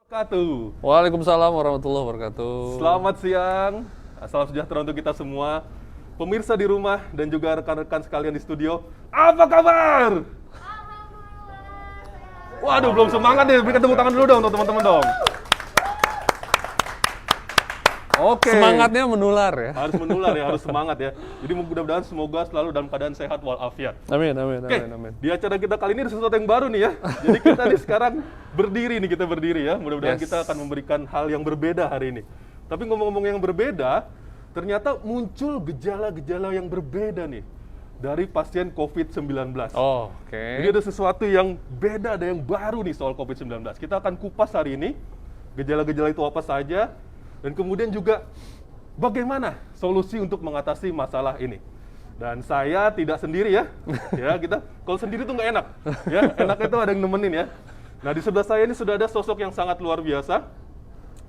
Wabarakatuh. Waalaikumsalam warahmatullahi wabarakatuh. Selamat siang, salam sejahtera untuk kita semua, pemirsa di rumah dan juga rekan-rekan sekalian di studio. Apa kabar? Waduh, belum semangat deh. Berikan tepuk tangan dulu dong untuk teman-teman dong. Oke. Semangatnya menular ya. Harus menular ya, harus semangat ya. Jadi mudah-mudahan semoga selalu dalam keadaan sehat walafiat. Amin, amin, Oke, amin, amin. di acara kita kali ini ada sesuatu yang baru nih ya. Jadi kita nih sekarang kita berdiri ya. Mudah-mudahan Yes. kita akan memberikan hal yang berbeda hari ini. Tapi ngomong-ngomong yang berbeda, ternyata muncul gejala-gejala yang berbeda nih dari pasien COVID-19. Oh, oke. Jadi ada sesuatu yang beda, ada yang baru nih soal COVID-19. Kita akan kupas hari ini gejala-gejala itu apa saja, dan kemudian juga bagaimana solusi untuk mengatasi masalah ini. Dan saya tidak sendiri ya. Ya, kita kalau sendiri tuh nggak enak. Ya, enaknya itu ada yang nemenin ya. Nah, di sebelah saya ini sudah ada sosok yang sangat luar biasa.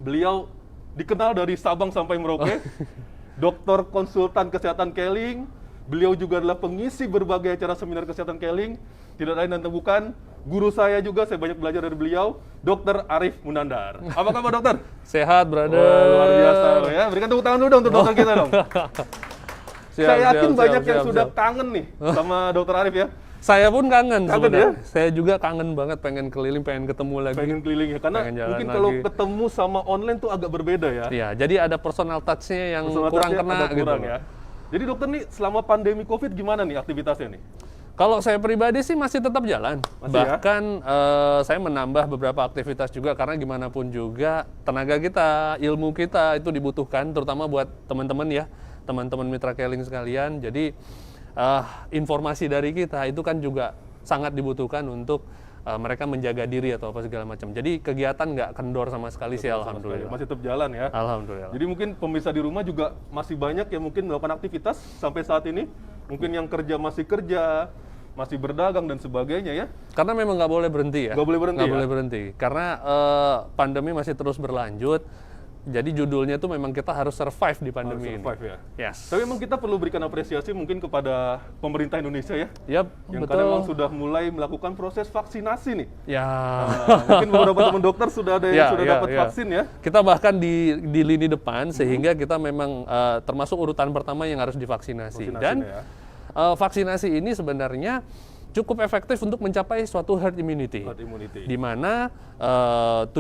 Beliau dikenal dari Sabang sampai Merauke. Dokter konsultan kesehatan Keling. Beliau juga adalah pengisi berbagai acara seminar kesehatan Keling. Tidak lain dan bukan guru saya juga, saya banyak belajar dari beliau, Dr. Arif Munandar. Apa kabar dokter? Sehat, brother. Wah, luar biasa ya. Berikan tepuk tangan dulu dong untuk dokter kita dong. Saya yakin banyak yang sudah kangen nih sama Dr. Arif ya. Saya pun kangen sebenarnya. Ya? Saya juga kangen banget, pengen keliling, pengen ketemu lagi. Pengen keliling ya, karena Pengen jalan mungkin lagi. kalau ketemu sama online tuh agak berbeda ya. Iya, jadi ada personal touch-nya yang Personal kurang touch-nya kena agak gitu. kurang ya. Jadi dokter nih selama pandemi COVID gimana nih aktivitasnya nih? Kalau saya pribadi sih masih tetap jalan. Masih ya? Bahkan saya menambah beberapa aktivitas juga karena gimana pun juga tenaga kita, ilmu kita itu dibutuhkan, terutama buat teman-teman ya, teman-teman mitra Keling sekalian. Jadi informasi dari kita itu kan juga sangat dibutuhkan untuk mereka menjaga diri atau apa segala macam. Jadi kegiatan nggak kendor sama sekali sih, alhamdulillah. Masih tetap jalan ya. Alhamdulillah. Jadi mungkin pemirsa di rumah juga masih banyak yang mungkin melakukan aktivitas sampai saat ini. Mungkin yang kerja, masih berdagang dan sebagainya ya. Karena memang nggak boleh berhenti ya. Nggak boleh berhenti Nggak ya? boleh berhenti. Karena pandemi masih terus berlanjut. Jadi judulnya tuh memang kita harus survive di pandemi Harus survive ini. ya. Yes. Tapi memang kita perlu berikan apresiasi mungkin kepada pemerintah Indonesia ya. Yap, Yang betul. kadang memang sudah mulai melakukan proses vaksinasi nih. Ya. Mungkin beberapa teman dokter sudah ada yang sudah dapat vaksin ya. Kita bahkan di lini depan sehingga kita memang termasuk urutan pertama yang harus divaksinasi. Dan ya. vaksinasi ini sebenarnya cukup efektif untuk mencapai suatu herd immunity. Herd immunity. Di mana 70%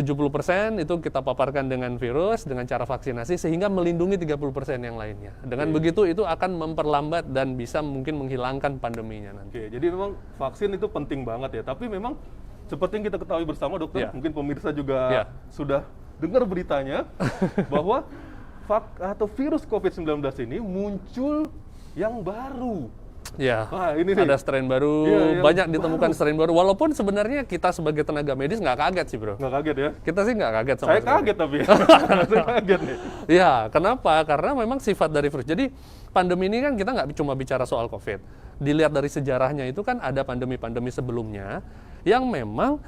itu kita paparkan dengan virus dengan cara vaksinasi sehingga melindungi 30% yang lainnya. Dengan begitu itu akan memperlambat dan bisa mungkin menghilangkan pandeminya nanti. Oke, jadi memang vaksin itu penting banget ya. Tapi memang seperti yang kita ketahui bersama dokter, Ya. mungkin pemirsa juga Ya. sudah dengar beritanya bahwa virus COVID-19 ini muncul yang baru. Ya, Wah, ini nih. ada strain baru, Iya, yang banyak ditemukan strain baru. Walaupun sebenarnya kita sebagai tenaga medis nggak kaget sih bro. Nggak kaget ya? Kita sih nggak kaget sama Saya sekali. kaget tapi. Saya kaget nih. Ya, kenapa? Karena memang sifat dari virus. Jadi pandemi ini kan kita nggak cuma bicara soal COVID. Dilihat dari sejarahnya itu kan ada pandemi-pandemi sebelumnya yang memang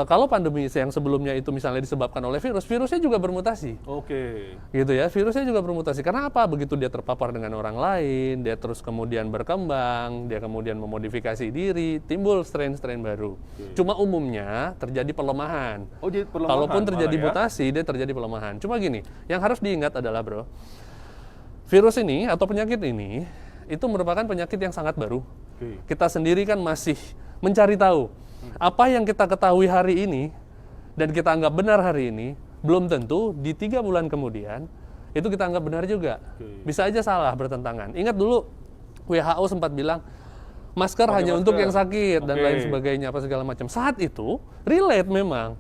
kalau pandemi yang sebelumnya itu misalnya disebabkan oleh virus, virusnya juga bermutasi. Oke. Gitu ya, virusnya juga bermutasi. Karena apa? Begitu dia terpapar dengan orang lain, dia terus kemudian berkembang, dia kemudian memodifikasi diri, timbul strain-strain baru. Cuma umumnya terjadi pelemahan. Oh, jadi perlemahan Kalaupun terjadi malah ya? mutasi, dia terjadi pelemahan. Cuma gini, yang harus diingat adalah bro, virus ini atau penyakit ini itu merupakan penyakit yang sangat baru. Oke. Kita sendiri kan masih mencari tahu apa yang kita ketahui hari ini dan kita anggap benar hari ini belum tentu di 3 bulan kemudian itu kita anggap benar juga. Bisa aja salah, bertentangan. Ingat dulu WHO sempat bilang masker Pakai hanya masker. untuk yang sakit dan Oke. lain sebagainya apa segala macam. Saat itu relate memang.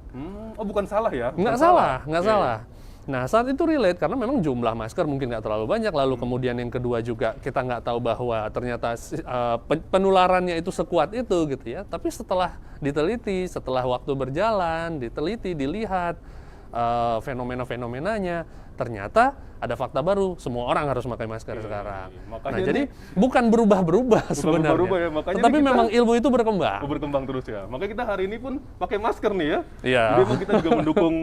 Oh, bukan salah ya? Nggak Bukan salah, nggak Oke. salah. Nah, saat itu relate karena memang jumlah masker mungkin nggak terlalu banyak. Lalu kemudian yang kedua juga kita nggak tahu bahwa ternyata penularannya itu sekuat itu gitu ya. Tapi setelah diteliti, setelah waktu berjalan, diteliti, dilihat fenomena-fenomenanya, ternyata ada fakta baru. Semua orang harus pakai masker sekarang. Makanya Nah, jadi nih- bukan berubah-berubah sebenarnya. berubah-ubah ya, makanya Tetapi nih kita- memang ilmu itu berkembang. Berkembang terus ya. Makanya kita hari ini pun pakai masker nih ya. Iya. Jadi memang kita juga mendukung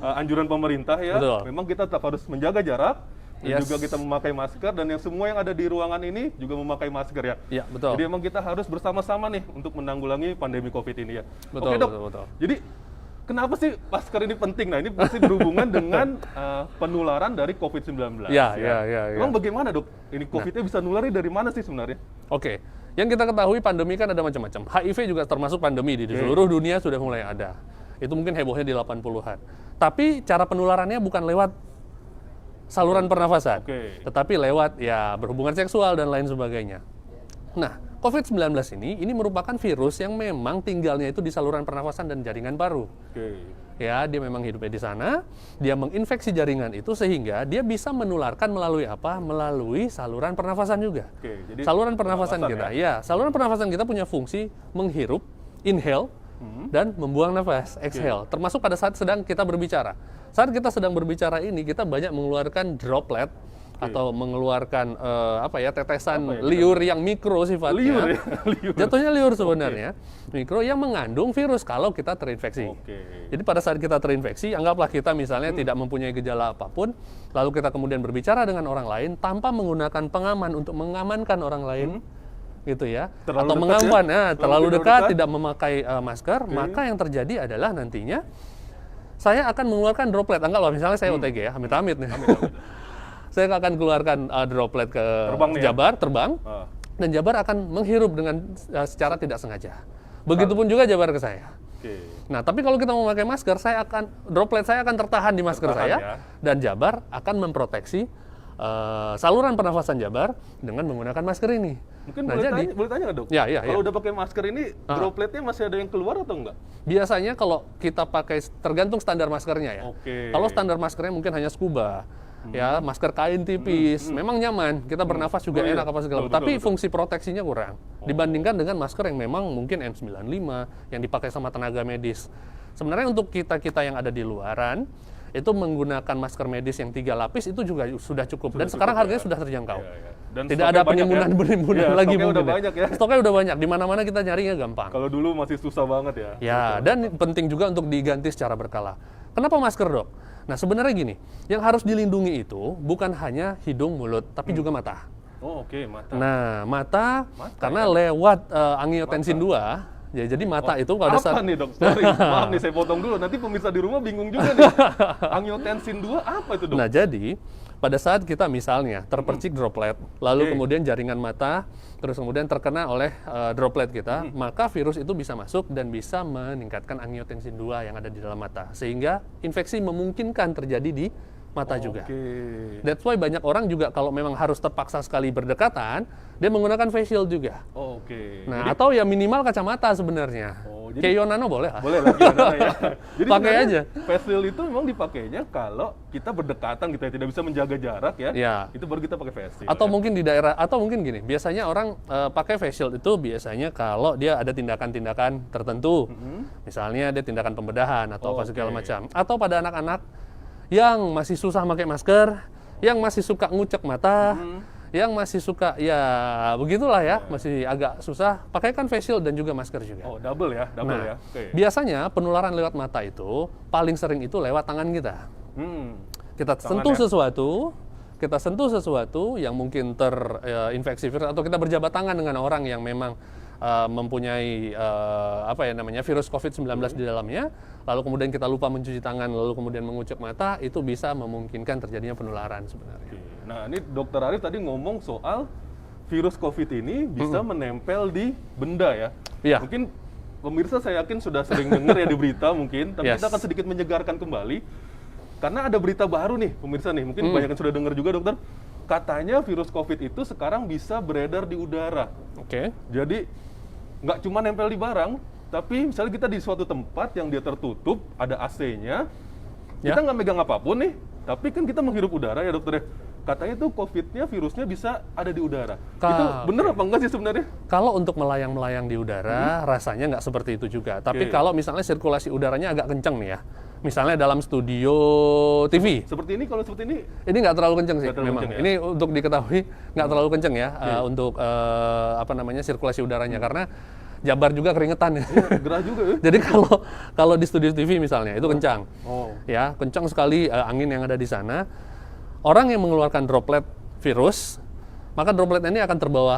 anjuran pemerintah ya. Betul. Memang kita tetap harus menjaga jarak. Dan Yes. juga kita memakai masker dan yang semua yang ada di ruangan ini juga memakai masker ya. Iya, betul. Jadi memang kita harus bersama-sama nih untuk menanggulangi pandemi COVID ini ya. Betul, Oke dok. betul, betul. Jadi kenapa sih masker ini penting? Nah, ini pasti berhubungan dengan penularan dari COVID-19. Ya. Emang bagaimana, Dok? Ini COVID-nya bisa nulari dari mana sih sebenarnya? Oke, yang kita ketahui pandemi kan ada macam-macam. HIV juga termasuk pandemi di seluruh dunia sudah mulai ada. Itu mungkin hebohnya di 80-an. Tapi cara penularannya bukan lewat saluran pernafasan, tetapi lewat ya berhubungan seksual dan lain sebagainya. Nah, COVID-19 ini merupakan virus yang memang tinggalnya itu di saluran pernafasan dan jaringan paru. Ya, dia memang hidupnya di sana, dia menginfeksi jaringan itu sehingga dia bisa menularkan melalui apa? Melalui saluran pernafasan juga. Jadi saluran pernafasan kita, saluran pernafasan kita punya fungsi menghirup, inhale, dan membuang nafas, exhale. Termasuk pada saat sedang kita berbicara. Saat kita sedang berbicara ini, kita banyak mengeluarkan droplet, atau mengeluarkan tetesan liur yang mikro sifatnya. Liur. Jatuhnya liur sebenarnya. Mikro yang mengandung virus kalau kita terinfeksi. Jadi pada saat kita terinfeksi, anggaplah kita misalnya tidak mempunyai gejala apapun, lalu kita kemudian berbicara dengan orang lain tanpa menggunakan pengaman untuk mengamankan orang lain, gitu ya. Atau mengaman, terlalu dekat, tidak memakai masker, maka yang terjadi adalah nantinya saya akan mengeluarkan droplet. Anggaplah misalnya saya OTG ya, amit-amit nih. Saya akan keluarkan droplet ke Jabar, terbang, dan Jabar akan menghirup dengan secara tidak sengaja. Begitupun juga Jabar ke saya. Nah, tapi kalau kita memakai masker, droplet saya akan tertahan di masker saya, dan Jabar akan memproteksi saluran pernafasan Jabar dengan menggunakan masker ini. Mungkin boleh tanya nggak, Dok? Kalau udah pakai masker ini, dropletnya masih ada yang keluar atau enggak? Biasanya kalau kita pakai, tergantung standar maskernya ya. Kalau standar maskernya mungkin hanya scuba, ya masker kain tipis, memang nyaman, kita bernafas juga enak apa segala, tapi fungsi proteksinya kurang dibandingkan dengan masker yang memang mungkin N95 yang dipakai sama tenaga medis. Sebenarnya untuk kita yang ada di luaran itu menggunakan masker medis yang 3 lapis itu juga sudah cukup, dan sekarang harganya sudah terjangkau. Dan tidak ada penimbunan lagi mungkin. Stoknya udah banyak, di mana-mana kita nyarinya gampang. Kalau dulu masih susah banget ya. Ya, dan penting juga untuk diganti secara berkala. Kenapa masker, Dok? Nah, sebenarnya gini, yang harus dilindungi itu bukan hanya hidung, mulut, tapi juga mata. Mata. Nah, mata karena lewat angiotensin 2, ya, jadi mata itu pada saat... Apa nih, Dok? Sorry, maaf nih saya potong dulu, nanti pemirsa di rumah bingung juga nih. Angiotensin 2 apa itu, Dok? Nah, jadi pada saat kita misalnya terpercik droplet, lalu kemudian jaringan mata, terus kemudian terkena oleh droplet kita, maka virus itu bisa masuk dan bisa meningkatkan angiotensin 2 yang ada di dalam mata. Sehingga infeksi memungkinkan terjadi di mata juga. That's why banyak orang juga kalau memang harus terpaksa sekali berdekatan, dia menggunakan face shield juga. Nah, jadi, atau ya minimal kacamata sebenarnya. Kayak Yonano boleh lah. Boleh lah, Yonano ya. Jadi pakai aja. Face shield itu memang dipakainya kalau kita berdekatan, kita tidak bisa menjaga jarak ya. Itu baru kita pakai face shield. Atau mungkin di daerah, atau mungkin gini, biasanya orang pakai face shield itu biasanya kalau dia ada tindakan-tindakan tertentu. Misalnya dia tindakan pembedahan atau apa segala macam. Atau pada anak-anak yang masih susah pakai masker, yang masih suka ngucek mata, yang masih suka ya begitulah ya, masih agak susah, pakaikan face shield dan juga masker juga. Double ya. Biasanya penularan lewat mata itu paling sering itu lewat tangan kita. Kita sentuh sesuatu yang mungkin terinfeksi virus, atau kita berjabat tangan dengan orang yang memang mempunyai virus COVID-19 di dalamnya, lalu kemudian kita lupa mencuci tangan, lalu kemudian mengucek mata, itu bisa memungkinkan terjadinya penularan sebenarnya. Nah, ini Dokter Arif tadi ngomong soal virus COVID ini bisa menempel di benda ya. Mungkin pemirsa saya yakin sudah sering dengar ya di berita mungkin, tapi kita akan sedikit menyegarkan kembali. Karena ada berita baru nih pemirsa nih, mungkin banyak yang sudah dengar juga, Dokter. Katanya virus COVID itu sekarang bisa beredar di udara. Jadi nggak cuma nempel di barang, tapi misalnya kita di suatu tempat yang dia tertutup, ada AC-nya, kita nggak megang apapun nih, tapi kan kita menghirup udara ya, Dokter. Katanya tuh COVID-nya, virusnya bisa ada di udara. Itu bener apa enggak sih sebenarnya? Kalau untuk melayang-melayang di udara, rasanya nggak seperti itu juga. Tapi kalau misalnya sirkulasi udaranya agak kencang nih ya, misalnya dalam studio TV. Seperti ini, kalau seperti ini? Ini nggak terlalu kencang sih memang. Ini untuk diketahui nggak terlalu kencang ya, untuk sirkulasi udaranya, karena Jabar juga keringetan ya. Gerah juga ya. Jadi kalau di studio TV misalnya itu kencang. Ya, kencang sekali angin yang ada di sana. Orang yang mengeluarkan droplet virus, maka droplet ini akan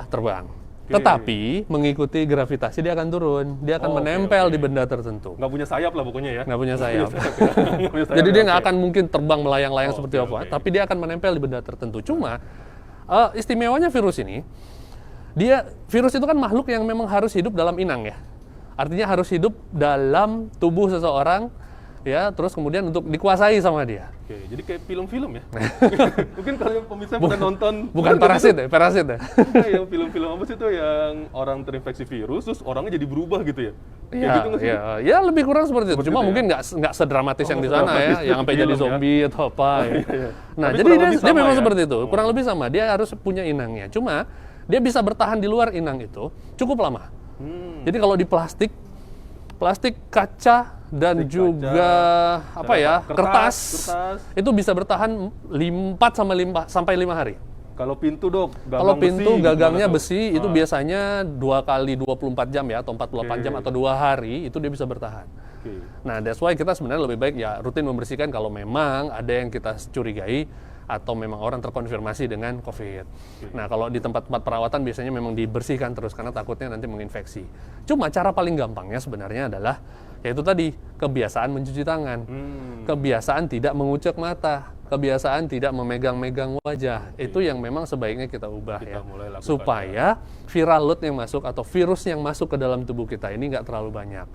terbang. Tetapi mengikuti gravitasi dia akan turun, dia akan menempel di benda tertentu. Nggak punya sayap lah pokoknya ya. Nggak punya sayap. Nggak punya sayap Jadi ya, dia nggak oke. akan mungkin terbang melayang-layang seperti Oke, apa, oke. tapi dia akan menempel di benda tertentu. Cuma istimewanya virus ini, virus itu kan makhluk yang memang harus hidup dalam inang ya. Artinya harus hidup dalam tubuh seseorang, ya, terus kemudian untuk dikuasai sama dia. Oke, jadi kayak film-film ya. Mungkin kalau pemirsa pernah nonton. Bukan parasit ya, parasit ya. Yang film-film apa sih itu yang orang terinfeksi virus, terus orangnya jadi berubah gitu ya? Kayak Ya, gitu nggak sih? ya lebih kurang seperti itu. Seperti Cuma itu ya? mungkin nggak sedramatis yang di sana ya, sedramatis yang sampai film jadi ya. zombie atau apa. Ya. iya. Nah, Tapi jadi kurang dia lebih sama memang ya? seperti itu. Kurang lebih sama. Dia harus punya inangnya. Cuma dia bisa bertahan di luar inang itu cukup lama. Jadi kalau di plastik kaca dan Plastik juga apa ya, kertas itu bisa bertahan 4 sampai 5 hari. Kalau pintu dok, Kalau pintu gagangnya gimana tuh? besi itu biasanya 2 kali 24 jam ya, atau 48 jam atau 2 hari itu dia bisa bertahan. Oke. Nah, that's why kita sebenarnya lebih baik ya rutin membersihkan kalau memang ada yang kita curigai atau memang orang terkonfirmasi dengan COVID. Nah, kalau di tempat-tempat perawatan biasanya memang dibersihkan terus karena takutnya nanti menginfeksi. Cuma cara paling gampangnya sebenarnya adalah yaitu tadi kebiasaan mencuci tangan, kebiasaan tidak mengucek mata, kebiasaan tidak memegang-megang wajah. Itu yang memang sebaiknya kita ubah Kita ya, mulai lakukan, supaya viral load yang masuk atau virus yang masuk ke dalam tubuh kita ini nggak terlalu banyak.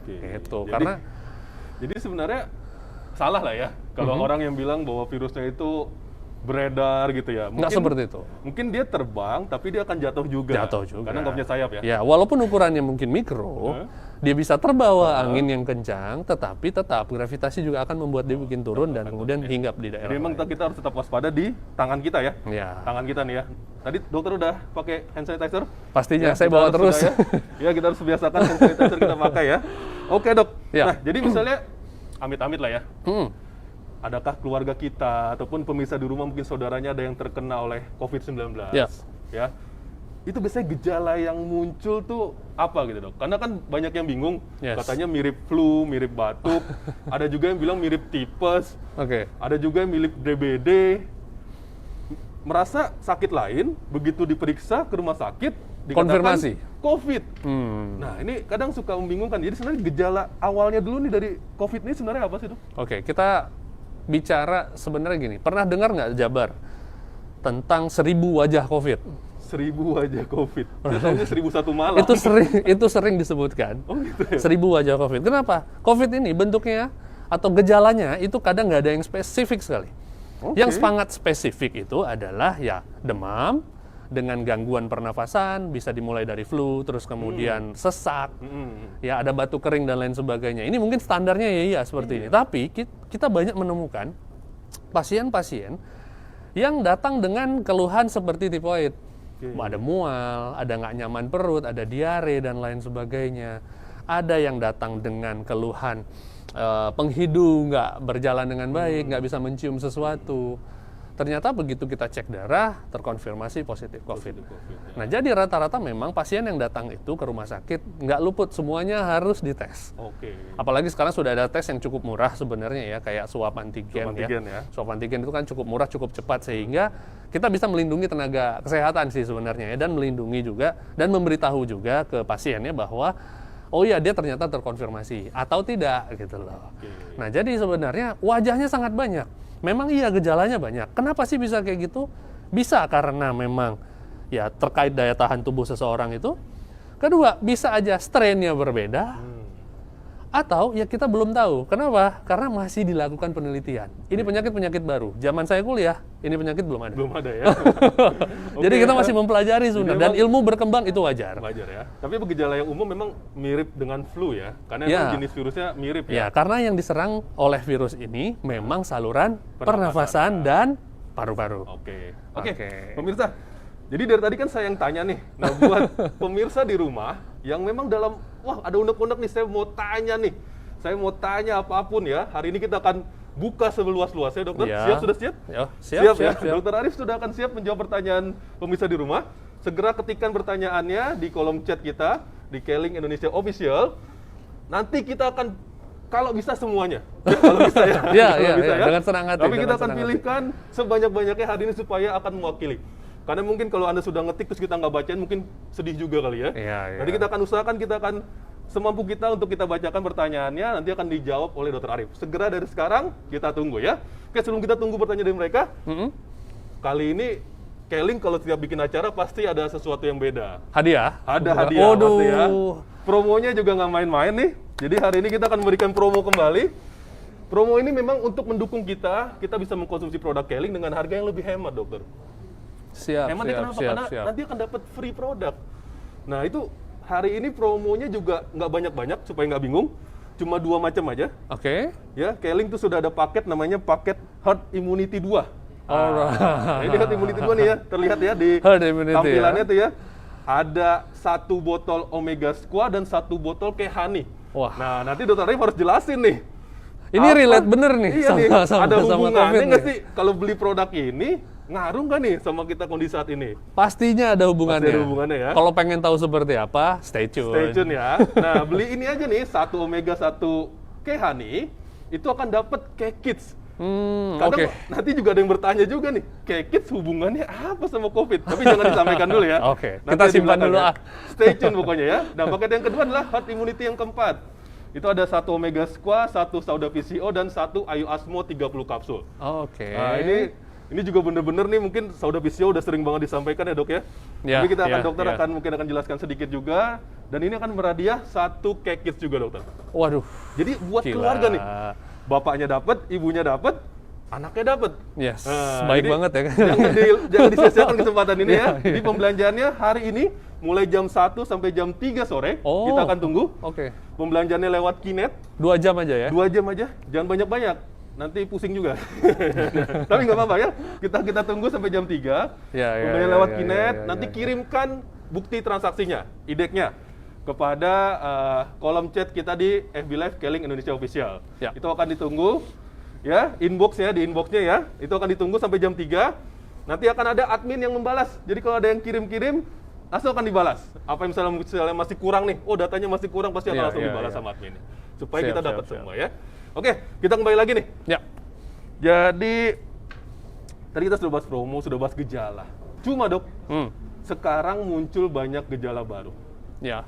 Oke. Gitu. Jadi sebenarnya salah lah ya kalau orang yang bilang bahwa virusnya itu beredar gitu ya. Nggak seperti itu. Mungkin dia terbang, tapi dia akan jatuh juga. Jatuh juga. Karena nggak punya sayap ya. Ya, walaupun ukurannya mungkin mikro, dia bisa terbawa angin yang kencang, tetapi tetap gravitasi juga akan membuat dia bikin turun dan kemudian hinggap di daerah Jadi memang lain. kita harus tetap waspada di tangan kita ya. Ya, Tangan kita nih ya. Tadi dokter udah pakai hand sanitizer? pastinya Ya, saya kita bawa harus terus. sudah ya. Ya, kita harus biasakan hand sanitizer kita pakai ya. Oke dok. Ya. Nah, jadi misalnya amit-amit lah ya. Hmm, Adakah keluarga kita ataupun pemirsa di rumah mungkin saudaranya ada yang terkena oleh COVID-19? Ya. Ya. Itu biasanya gejala yang muncul tuh apa gitu dok? Karena kan banyak yang bingung, Yes. katanya mirip flu, mirip batuk, ada juga yang bilang mirip tipes, Oke. ada juga yang mirip DBD. Merasa sakit lain, begitu diperiksa ke rumah sakit, dikatakan Konfirmasi. COVID. Hmm. Nah ini kadang suka membingungkan, jadi sebenarnya gejala awalnya dulu nih dari COVID ini sebenarnya apa sih dok? Oke, kita bicara sebenarnya gini. Pernah dengar nggak Jabar tentang 1000 wajah COVID? 1000 wajah COVID. Saya tahunya 1001 malam. Itu sering disebutkan. Oh gitu ya? 1000 wajah COVID. Kenapa? COVID ini bentuknya atau gejalanya itu kadang nggak ada yang spesifik sekali. Oke. Yang sangat spesifik itu adalah ya demam dengan gangguan pernafasan, bisa dimulai dari flu, terus kemudian sesak, ya ada batuk kering dan lain sebagainya. Ini mungkin standarnya ya seperti ini. Tapi kita banyak menemukan pasien-pasien yang datang dengan keluhan seperti tifoid. Ada mual, ada nggak nyaman perut, ada diare dan lain sebagainya. Ada yang datang dengan keluhan penghidung nggak berjalan dengan baik, nggak bisa mencium sesuatu. Ternyata begitu kita cek darah, terkonfirmasi positif COVID. Nah, jadi rata-rata memang pasien yang datang itu ke rumah sakit nggak luput, semuanya harus dites. Oke. Apalagi sekarang sudah ada tes yang cukup murah sebenarnya ya, kayak swab antigen, Swab antigen ya. Swab antigen itu kan cukup murah, cukup cepat sehingga kita bisa melindungi tenaga kesehatan sih sebenarnya ya, dan melindungi juga dan memberitahu juga ke pasiennya bahwa oh iya dia ternyata terkonfirmasi atau tidak gitu loh. Nah, jadi sebenarnya wajahnya sangat banyak. Memang iya gejalanya banyak. Kenapa sih bisa kayak gitu? Bisa karena memang ya terkait daya tahan tubuh seseorang itu. Kedua, bisa aja strainnya berbeda. Atau ya kita belum tahu. Kenapa? Karena masih dilakukan penelitian. Ini penyakit-penyakit baru. Zaman saya kuliah, ini penyakit belum ada. Belum ada ya. Jadi kita masih mempelajari sebenarnya. Dan memang- ilmu berkembang itu wajar. Wajar ya. Tapi gejala yang umum memang mirip dengan flu ya. Karena Ya. emang jenis virusnya mirip ya. Ya, karena yang diserang oleh virus ini memang saluran pernafasan dan paru-paru. Oke. Oke. Pemirsa, jadi dari tadi kan saya yang tanya nih. Nah, buat pemirsa di rumah yang memang dalam, wah ada unek-unek nih, saya mau tanya nih. Saya mau tanya apapun ya. Hari ini kita akan buka seluas-luasnya, dokter. Ya. Siap, sudah siap? Ya, siap, ya. siap. Dokter Arif sudah akan siap menjawab pertanyaan pemirsa di rumah. Segera ketikkan pertanyaannya di kolom chat kita, di Keling Indonesia Official. Nanti kita akan, kalau bisa semuanya. Ya, kalau bisa ya. Ya, Kalau ya, bisa ya. Dengan senang hati, Tapi kita dengan akan senang hati. pilihkan sebanyak-banyaknya hari ini supaya akan mewakili. Karena mungkin kalau Anda sudah ngetik terus kita nggak bacain, mungkin sedih juga kali ya. Iya, iya. Nanti kita akan usahakan, kita akan semampu kita untuk kita bacakan pertanyaannya, nanti akan dijawab oleh Dr. Arif. Segera dari sekarang, kita tunggu ya. Oke, sebelum kita tunggu pertanyaan dari mereka, kali ini Keling kalau setiap bikin acara pasti ada sesuatu yang beda. Hadiah? Ada hadiah Waduh. pasti ya. Promonya juga nggak main-main nih. Jadi hari ini kita akan memberikan promo kembali. Promo ini memang untuk mendukung kita bisa mengkonsumsi produk Keling dengan harga yang lebih hemat, dokter. Siap, Hematnya kenapa? Karena nanti akan dapat free produk. Nah itu hari ini promonya juga nggak banyak-banyak supaya nggak bingung. Cuma 2 macam aja. Oke. Ya, Keling tuh sudah ada paket namanya paket Herd Immunity 2. Alright. Ini Herd Immunity 2 nih ya, terlihat ya di Herd Immunity, tampilannya tuh ya. Ada 1 botol Omega Squad dan 1 botol Kehani. Wah. Nah, nanti Dr. Arif harus jelasin nih. Ini relate bener nih iya nih, sama ada hubungannya COVID nggak nih. sih kalau beli produk ini ngaruh nggak nih sama kita kondisi saat ini? Pastinya ada hubungannya. Pasti ada hubungannya ya. Kalau pengen tahu seperti apa, stay tune. Stay tune ya. Nah, beli ini aja nih, 1 Omega 1 Kehani itu akan dapat K-Kids. Kadang Oke. nanti juga ada yang bertanya juga nih, K-Kids hubungannya apa sama COVID? Tapi jangan disampaikan dulu ya. Oke, Nanti kita di simpan belakang dulu ya. ah. Stay tune pokoknya ya. Nah, paket yang kedua adalah Herd Immunity yang keempat. Itu ada 1 Omega Squad, 1 Sauda PCO, dan 1 Ayu Asmo 30 kapsul. Oke. Nah, ini juga bener-bener nih mungkin Sauda PCO udah sering banget disampaikan ya dok ya. Ya, Tapi kita akan ya, dokter ya. mungkin akan jelaskan sedikit juga. Dan ini akan berhadiah 1 K-Kids juga dokter. Waduh. Jadi buat Gila. keluarga nih, bapaknya dapat, ibunya dapat, anaknya dapat. Yes, Nah, baik jadi banget ya kan. Jangan disia-siakan kesempatan ini ya. Iya, iya. Jadi pembelanjaannya hari ini mulai jam 1 sampai jam 3 sore. Oh. Kita akan tunggu. Oke. Pembelanjaannya lewat Kinet, 2 jam aja ya. 2 jam aja, jangan banyak-banyak. Nanti pusing juga. Tapi nggak apa-apa ya. Kita tunggu sampai jam 3. Ya, ya, Pembelian ya, lewat ya, Kinet, ya, ya, nanti ya. kirimkan bukti transaksinya, IDEK-nya kepada kolom chat kita di FB Live Keling Indonesia Official. Ya. Itu akan ditunggu ya, di inbox-nya ya. Itu akan ditunggu sampai jam 3. Nanti akan ada admin yang membalas. Jadi kalau ada yang kirim-kirim, langsung akan dibalas. Apa yang misalnya masih kurang nih, oh datanya masih kurang, pasti akan Ya, langsung ya, dibalas ya. sama admin. Supaya Siap, kita siap, dapat siap. semua ya. Oke, kita kembali lagi nih. Ya. Jadi tadi kita sudah bahas promo, sudah bahas gejala. Cuma dok, sekarang muncul banyak gejala baru. Ya.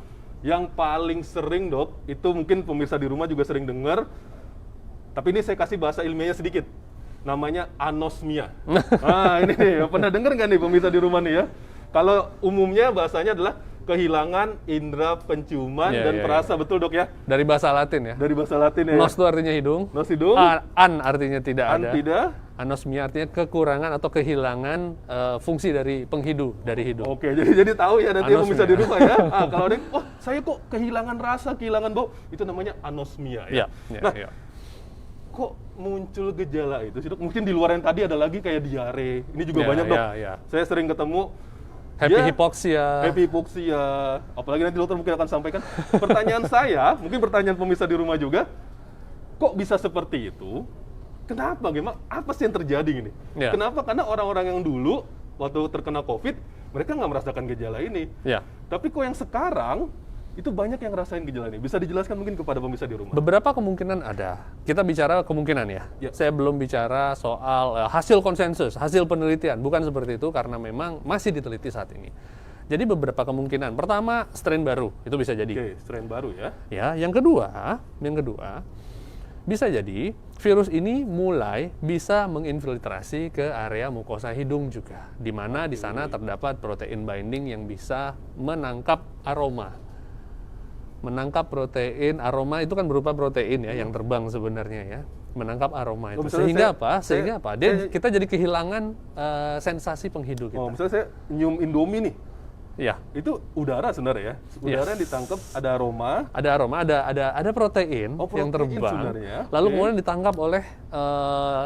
Yang paling sering dok, itu mungkin pemirsa di rumah juga sering dengar. Tapi ini saya kasih bahasa ilmiahnya sedikit. Namanya anosmia. Nah ini nih, pernah dengar nggak nih pemirsa di rumah nih ya? Kalau umumnya bahasanya adalah kehilangan indera penciuman Ya, dan ya, perasa, betul dok ya? Dari bahasa Latin ya. Dari bahasa Latin ya. Nos itu artinya hidung. Nos hidung. An artinya tidak An ada. tidak. Anosmia artinya kekurangan atau kehilangan fungsi dari penghidu dari hidung. Oke, jadi tahu ya nanti Anosmia. pemirsa di rumah ya. Kalau ada yang, wah saya kok kehilangan rasa, kehilangan bau, itu namanya anosmia ya. Ya, Nah, ya. kok muncul gejala itu sih dok? Mungkin di luar yang tadi ada lagi kayak diare. Ini juga Ya, banyak dok. ya, ya. Saya sering ketemu. Happy dia hypoxia. Happy hypoxia. Apalagi nanti dokter mungkin akan sampaikan. Pertanyaan saya, mungkin pertanyaan pemirsa di rumah juga, kok bisa seperti itu? Kenapa? Gimana? Apa sih yang terjadi gini? Ya. Kenapa? Karena orang-orang yang dulu waktu terkena COVID, mereka nggak merasakan gejala ini. Ya. Tapi kok yang sekarang itu banyak yang ngerasain gejala ini. Bisa dijelaskan mungkin kepada pemirsa di rumah? Beberapa kemungkinan ada. Kita bicara kemungkinan ya. Ya. Saya belum bicara soal hasil konsensus, hasil penelitian. Bukan seperti itu karena memang masih diteliti saat ini. Jadi beberapa kemungkinan. Pertama, strain baru. Itu bisa jadi. Oke, strain baru ya. Ya, yang kedua, bisa jadi virus ini mulai bisa menginfiltrasi ke area mukosa hidung juga, di mana di sana terdapat protein binding yang bisa menangkap aroma. Menangkap protein aroma itu kan berupa protein ya yang terbang sebenarnya ya, menangkap aroma itu. misalnya Sehingga saya- apa? Sehingga saya- apa? Dia saya- kita jadi kehilangan sensasi penghidu kita. Oh, misalnya saya nyium Indomie nih, Ya. itu udara sebenarnya ya. Udara yang ditangkap, ada aroma. Ada aroma, ada protein, Oh, yang protein terbang, sebenarnya. lalu Oke. kemudian ditangkap oleh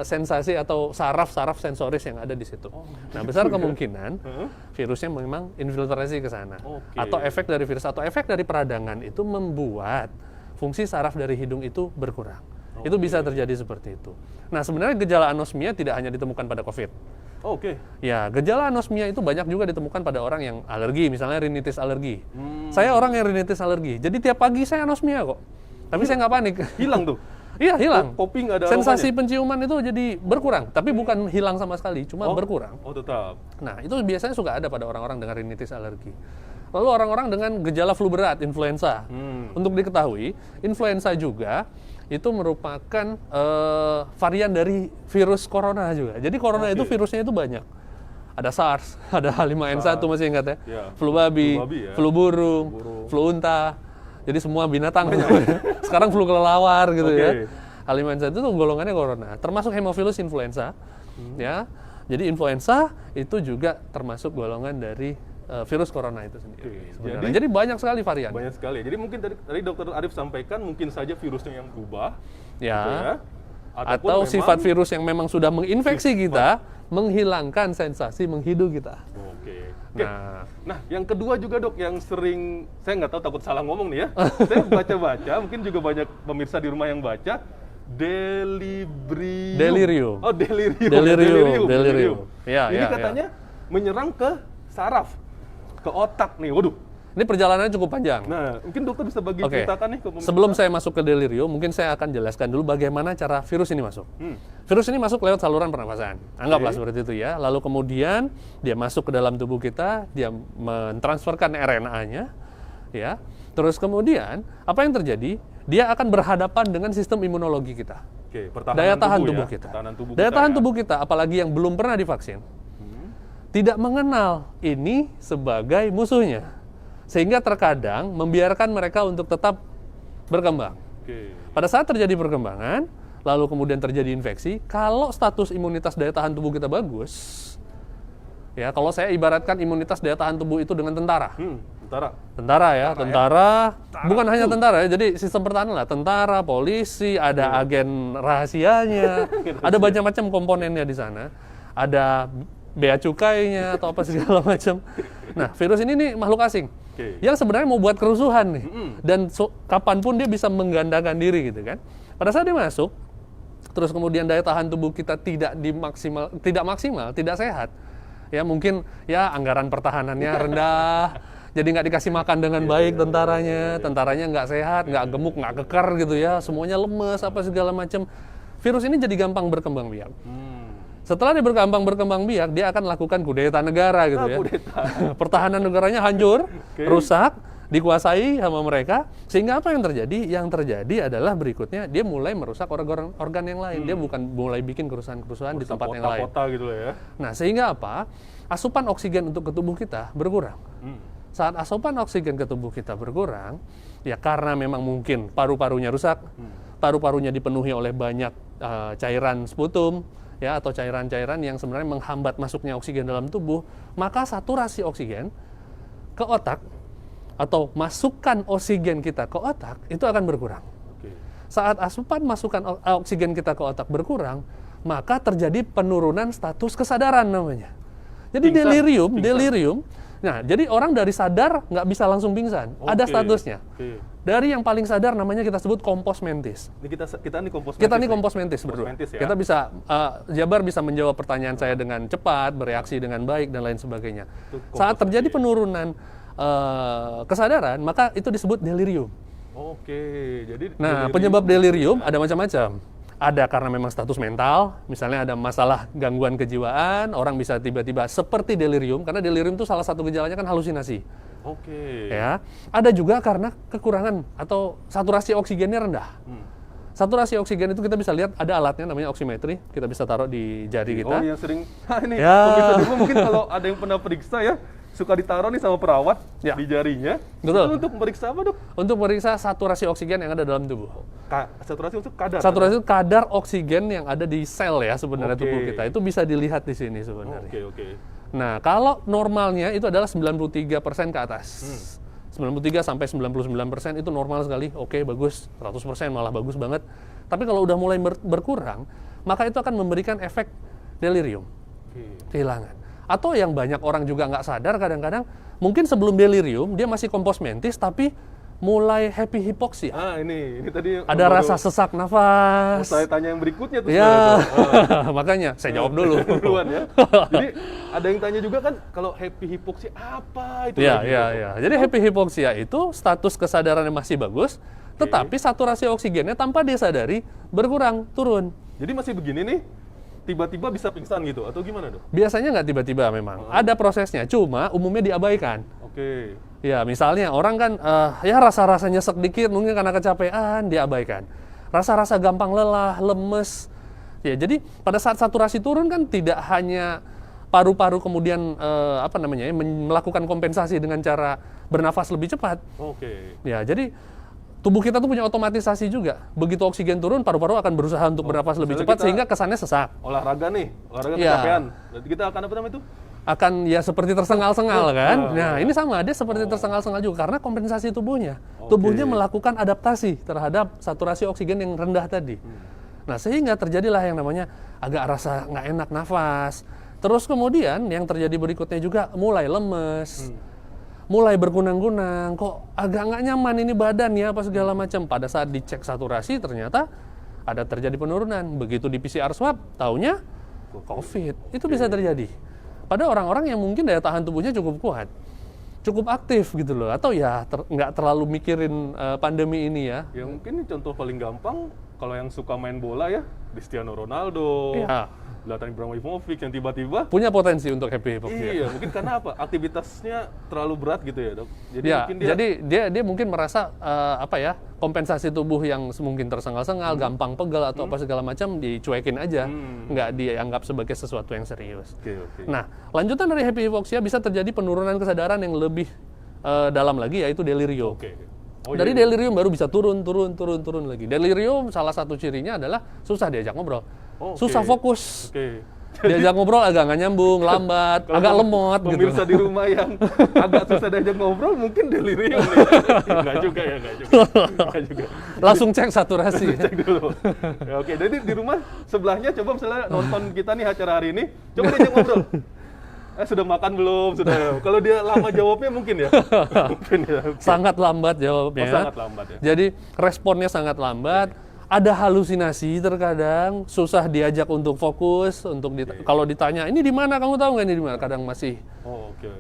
sensasi atau saraf-saraf sensoris yang ada di situ. Nah, besar kemungkinan virusnya memang infiltrasi ke sana. Oke. Atau efek dari virus atau efek dari peradangan itu membuat fungsi saraf dari hidung itu berkurang. Itu bisa terjadi seperti itu. Nah, sebenarnya gejala anosmia tidak hanya ditemukan pada COVID. Oh, oke. Ya, gejala anosmia itu banyak juga ditemukan pada orang yang alergi, misalnya rinitis alergi. Hmm. Saya orang yang rinitis alergi, jadi tiap pagi saya anosmia kok. Tapi saya nggak panik. Hilang tuh. Iya, hilang. Kopi nggak ada Sensasi aromanya? penciuman itu jadi berkurang, tapi bukan hilang sama sekali, cuma berkurang. Oh, tetap. Nah, itu biasanya suka ada pada orang-orang dengan rinitis alergi. Lalu orang-orang dengan gejala flu berat, influenza. Untuk diketahui, influenza juga itu merupakan varian dari virus corona juga. Jadi corona itu virusnya itu banyak. Ada SARS, ada H5N1 masih ingat ya? Ya. Flu babi, ya. flu burung, flu unta. Jadi semua binatang. Sekarang flu kelelawar gitu ya. H5N1 itu golongannya corona, termasuk Haemophilus influenza. Ya. Jadi influenza itu juga termasuk golongan dari virus corona itu sendiri. Jadi banyak sekali varian. Banyak sekali. Jadi mungkin tadi Dokter Arif sampaikan mungkin saja virusnya yang berubah. Ya. Gitu ya. Atau sifat virus yang memang sudah menginfeksi kita, menghilangkan sensasi menghidu kita. Oke. Nah, yang kedua juga dok, yang sering, saya nggak tahu takut salah ngomong nih ya. Saya baca-baca, mungkin juga banyak pemirsa di rumah yang baca, delirium. Oh, delirium. Ya, ini katanya menyerang ke saraf, ke otak nih. Waduh. Ini perjalanannya cukup panjang. Nah, mungkin dokter bisa ceritakan nih ke pemirsa. Sebelum saya masuk ke delirium, mungkin saya akan jelaskan dulu bagaimana cara virus ini masuk. Virus ini masuk lewat saluran pernafasan. Anggaplah seperti itu ya. Lalu kemudian dia masuk ke dalam tubuh kita, dia mentransferkan RNA-nya, ya. Terus kemudian apa yang terjadi? Dia akan berhadapan dengan sistem imunologi kita. Daya tahan tubuh kita. Daya tahan tubuh kita, apalagi yang belum pernah divaksin, tidak mengenal ini sebagai musuhnya. Sehingga terkadang membiarkan mereka untuk tetap berkembang. Pada saat terjadi perkembangan, lalu kemudian terjadi infeksi, kalau status imunitas daya tahan tubuh kita bagus, ya kalau saya ibaratkan imunitas daya tahan tubuh itu dengan tentara. Tentara, bukan hanya tentara ya, jadi sistem pertahanan lah, tentara, polisi, ada agen rahasianya, ada banyak macam komponennya di sana, ada bea cukainya atau apa segala macam. Nah, virus ini nih makhluk asing yang sebenarnya mau buat kerusuhan nih, dan kapanpun dia bisa menggandakan diri gitu kan. Pada saat dia masuk, terus kemudian daya tahan tubuh kita tidak maksimal, tidak sehat. Ya mungkin ya anggaran pertahanannya rendah, jadi nggak dikasih makan dengan baik tentaranya nggak sehat, nggak gemuk, nggak kekar gitu ya, semuanya lemes apa segala macam. Virus ini jadi gampang berkembang biak. Setelah dia berkembang biak, dia akan lakukan kudeta negara gitu ya. Pertahanan negaranya hancur, rusak, dikuasai sama mereka. Sehingga apa yang terjadi? Yang terjadi adalah berikutnya dia mulai merusak organ yang lain. Dia bukan mulai bikin kerusuhan-kerusuhan di tempat yang lain. Gitu ya. Nah, sehingga apa? Asupan oksigen untuk ke tubuh kita berkurang. Saat asupan oksigen ke tubuh kita berkurang, ya karena memang mungkin paru-parunya rusak, paru-parunya dipenuhi oleh banyak cairan sputum, ya atau cairan-cairan yang sebenarnya menghambat masuknya oksigen dalam tubuh, maka saturasi oksigen ke otak atau masukan oksigen kita ke otak itu akan berkurang. Saat asupan masukan oksigen kita ke otak berkurang, maka terjadi penurunan status kesadaran namanya. Jadi delirium. Nah, jadi orang dari sadar nggak bisa langsung pingsan, ada statusnya. Dari yang paling sadar namanya kita sebut kompos mentis. Kita nih kompos mentis berdua. Ya? Kita bisa Jabar bisa menjawab pertanyaan saya dengan cepat, bereaksi dengan baik dan lain sebagainya. Saat terjadi penurunan kesadaran, maka itu disebut delirium. Jadi penyebab delirium ada macam-macam. Ada karena memang status mental, misalnya ada masalah gangguan kejiwaan, orang bisa tiba-tiba seperti delirium, karena delirium itu salah satu gejalanya kan halusinasi. Ya, ada juga karena kekurangan atau saturasi oksigennya rendah. Saturasi oksigen itu kita bisa lihat, ada alatnya namanya oximetri, kita bisa taruh di jari kita. Yang sering, ini pemirsa di rumah mungkin kalau ada yang pernah periksa ya, suka ditaruh nih sama perawat di jarinya. Betul. Itu untuk meriksa apa, Dok? Untuk meriksa saturasi oksigen yang ada dalam tubuh. Saturasi untuk kadar. Saturasi itu kadar oksigen yang ada di sel ya sebenarnya tubuh kita. Itu bisa dilihat di sini sebenarnya. Nah, kalau normalnya itu adalah 93% ke atas. 93 sampai 99% itu normal sekali. Bagus. 100% malah bagus banget. Tapi kalau udah mulai berkurang, maka itu akan memberikan efek delirium. Kehilangan. Atau yang banyak orang juga nggak sadar kadang-kadang, mungkin sebelum delirium dia masih kompos mentis tapi mulai happy hipoksia. Ini tadi ada rasa sesak nafas. Saya tanya yang berikutnya tuh. Makanya saya jawab dulu. Ya. Jadi ada yang tanya juga kan, kalau happy hipoksia apa itu? Jadi happy hipoksia itu status kesadarannya masih bagus, Tetapi saturasi oksigennya tanpa dia sadari berkurang, turun. Jadi masih begini nih, tiba-tiba bisa pingsan gitu atau gimana dok? Biasanya nggak tiba-tiba memang, ada prosesnya, cuma umumnya diabaikan. Oke. Ya, misalnya orang kan ya rasa-rasa nyesek dikit mungkin karena kecapean, diabaikan. Rasa-rasa gampang lelah, lemes. Ya, jadi pada saat saturasi turun kan tidak hanya paru-paru kemudian melakukan kompensasi dengan cara bernafas lebih cepat. Oke. Ya, jadi tubuh kita tuh punya otomatisasi juga. Begitu oksigen turun, paru-paru akan berusaha untuk bernafas lebih cepat sehingga kesannya sesak. Olahraga olahraga Ya. kecapean. Berarti kita akan apa namanya itu? Akan ya seperti tersengal-sengal kan. Nah, ini sama, dia seperti tersengal-sengal juga karena kompensasi tubuhnya. Tubuhnya melakukan adaptasi terhadap saturasi oksigen yang rendah tadi. Nah, sehingga terjadilah yang namanya agak rasa nggak enak nafas. Terus kemudian yang terjadi berikutnya juga mulai lemes. Mulai berkunang-kunang, kok agak nggak nyaman ini badan ya, apa segala macam. Pada saat dicek saturasi ternyata ada terjadi penurunan. Begitu di PCR swab, taunya COVID. Itu bisa terjadi. Pada orang-orang yang mungkin daya tahan tubuhnya cukup kuat, cukup aktif gitu loh. Atau ya nggak terlalu mikirin pandemi ini ya. Ya mungkin contoh paling gampang, kalau yang suka main bola ya, Cristiano Ronaldo. Ya. Zlatan Ibrahimovic yang tiba-tiba Punya potensi untuk happy hypoxia. iya, mungkin karena apa? Aktivitasnya terlalu berat gitu ya, Dok. Jadi Ya, mungkin dia jadi dia mungkin merasa kompensasi tubuh yang mungkin tersengal-sengal, gampang pegal atau apa segala macam dicuekin aja, nggak dianggap sebagai sesuatu yang serius. Oke. Nah, lanjutan dari happy hypoxia bisa terjadi penurunan kesadaran yang lebih dalam lagi, yaitu delirium. Oke. Dari delirium baru bisa turun lagi. Delirium salah satu cirinya adalah susah diajak ngobrol, susah fokus. Oke. Diajak ngobrol agak nggak nyambung, lambat, agak lemot gitu. Pemirsa di rumah yang agak susah diajak ngobrol mungkin delirium nih. Enggak juga. Enggak juga. Langsung cek saturasi. Cek dulu. Ya, oke, jadi di rumah sebelahnya coba misalnya nonton kita nih acara hari ini, coba diajak ngobrol. Sudah makan belum? Sudah. Kalau dia lama jawabnya mungkin ya. Mungkin ya. Okay. Sangat lambat jawabnya. Sangat lambat ya. Jadi responnya sangat lambat. Ada halusinasi terkadang, susah diajak untuk fokus, kalau ditanya ini di mana, kamu tahu nggak ini di mana? Kadang masih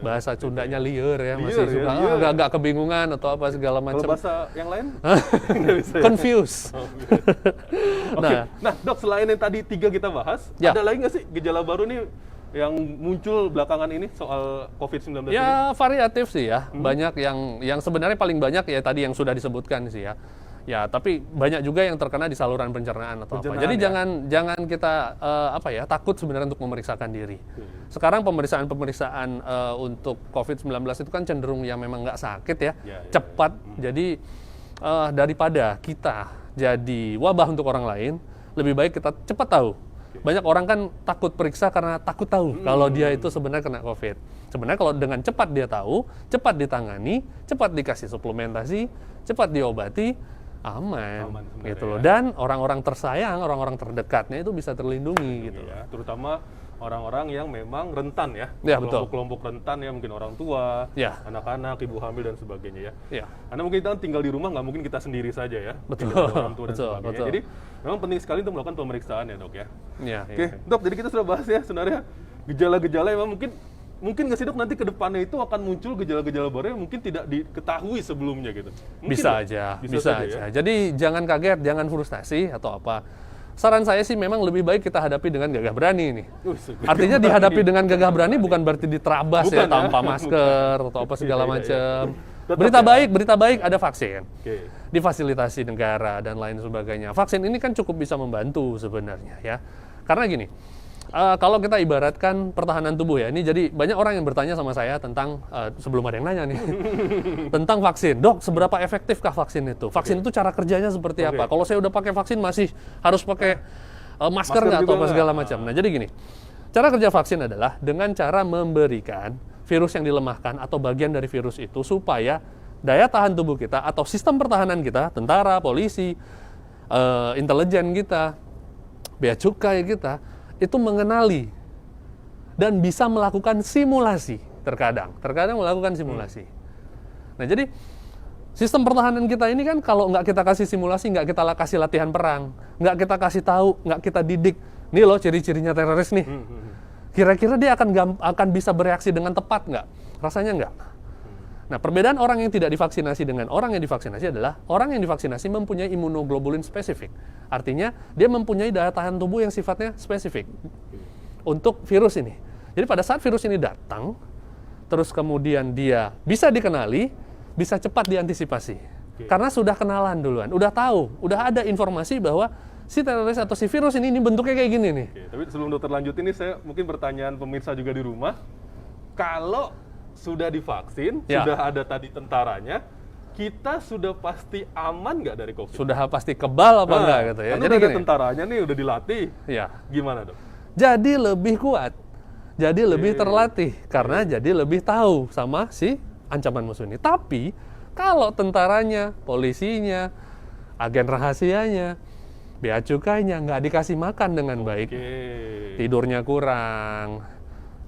bahasa Sundanya liar ya, masih suka agak kebingungan atau apa segala macam. Kalau bahasa yang lain? Bisa, ya? Confused. Nah, Dok, selain yang tadi 3 kita bahas, ada lagi nggak sih gejala baru nih yang muncul belakangan ini soal COVID-19 ini? Ya, variatif sih ya. Banyak yang sebenarnya paling banyak ya tadi yang sudah disebutkan sih ya. Ya, tapi banyak juga yang terkena di saluran pencernaan atau apa. Jadi jangan kita takut sebenarnya untuk memeriksakan diri. Sekarang pemeriksaan untuk COVID-19 itu kan cenderung yang memang nggak sakit ya, cepat. Jadi daripada kita jadi wabah untuk orang lain, lebih baik kita cepat tahu. Banyak orang kan takut periksa karena takut tahu kalau dia itu sebenarnya kena COVID. Sebenarnya kalau dengan cepat dia tahu, cepat ditangani, cepat dikasih suplementasi, cepat diobati, aman gitu loh. Dan orang-orang tersayang, orang-orang terdekatnya itu bisa terlindungi gitu. Ya, terutama orang-orang yang memang rentan ya. Kelompok-kelompok rentan ya, mungkin orang tua, anak-anak, ibu hamil dan sebagainya ya. Karena mungkin kita tinggal di rumah, nggak mungkin kita sendiri saja ya. Betul. Orang tua dan sebagainya. Jadi memang penting sekali untuk melakukan pemeriksaan ya, Dok ya. Oke, Dok, jadi kita sudah bahas ya sebenarnya gejala-gejala yang mungkin nggak sih, Dok, nanti ke depannya itu akan muncul gejala-gejala baru yang mungkin tidak diketahui sebelumnya gitu. Mungkin bisa aja. Ya? Jadi jangan kaget, jangan frustasi atau apa. Saran saya sih memang lebih baik kita hadapi dengan gagah berani nih. Artinya dihadapi dengan gagah berani bukan berarti diterabas ya tanpa masker atau apa segala macam. Berita baik ada vaksin. Difasilitasi negara dan lain sebagainya. Vaksin ini kan cukup bisa membantu sebenarnya ya. Karena gini, kalau kita ibaratkan pertahanan tubuh ya, ini jadi banyak orang yang bertanya sama saya tentang, sebelum ada yang nanya nih, tentang vaksin. Dok, seberapa efektifkah vaksin itu? Vaksin itu cara kerjanya seperti apa? Kalau saya udah pakai vaksin masih harus pakai masker nggak atau apa segala macam. Nah, jadi gini, cara kerja vaksin adalah dengan cara memberikan virus yang dilemahkan atau bagian dari virus itu supaya daya tahan tubuh kita atau sistem pertahanan kita, tentara, polisi, intelijen kita, bea cukai kita, itu mengenali dan bisa melakukan simulasi terkadang melakukan simulasi. Nah, jadi sistem pertahanan kita ini kan kalau nggak kita kasih simulasi, nggak kita kasih latihan perang, nggak kita kasih tahu, nggak kita didik, nih loh ciri-cirinya teroris nih. Kira-kira dia akan bisa bereaksi dengan tepat nggak? Rasanya nggak. Nah, perbedaan orang yang tidak divaksinasi dengan orang yang divaksinasi adalah orang yang divaksinasi mempunyai imunoglobulin spesifik. Artinya, dia mempunyai daya tahan tubuh yang sifatnya spesifik untuk virus ini. Jadi pada saat virus ini datang, terus kemudian dia bisa dikenali, bisa cepat diantisipasi. Karena sudah kenalan duluan, udah tahu, udah ada informasi bahwa si teroris atau si virus ini bentuknya kayak gini nih. Oke, tapi sebelum dokter lanjut ini, saya mungkin pertanyaan pemirsa juga di rumah. Kalau sudah divaksin, Ya. sudah ada tadi tentaranya, kita sudah pasti aman nggak dari COVID? Sudah pasti kebal apa enggak gitu ya. Kan Jadi udah ada gini, tentaranya nih, udah dilatih. ya. Gimana dok? Jadi lebih kuat. Jadi lebih terlatih karena jadi lebih tahu sama si ancaman musuh ini. Tapi kalau tentaranya, polisinya, agen rahasianya, bea cukainya nggak dikasih makan dengan baik, Oke. tidurnya kurang,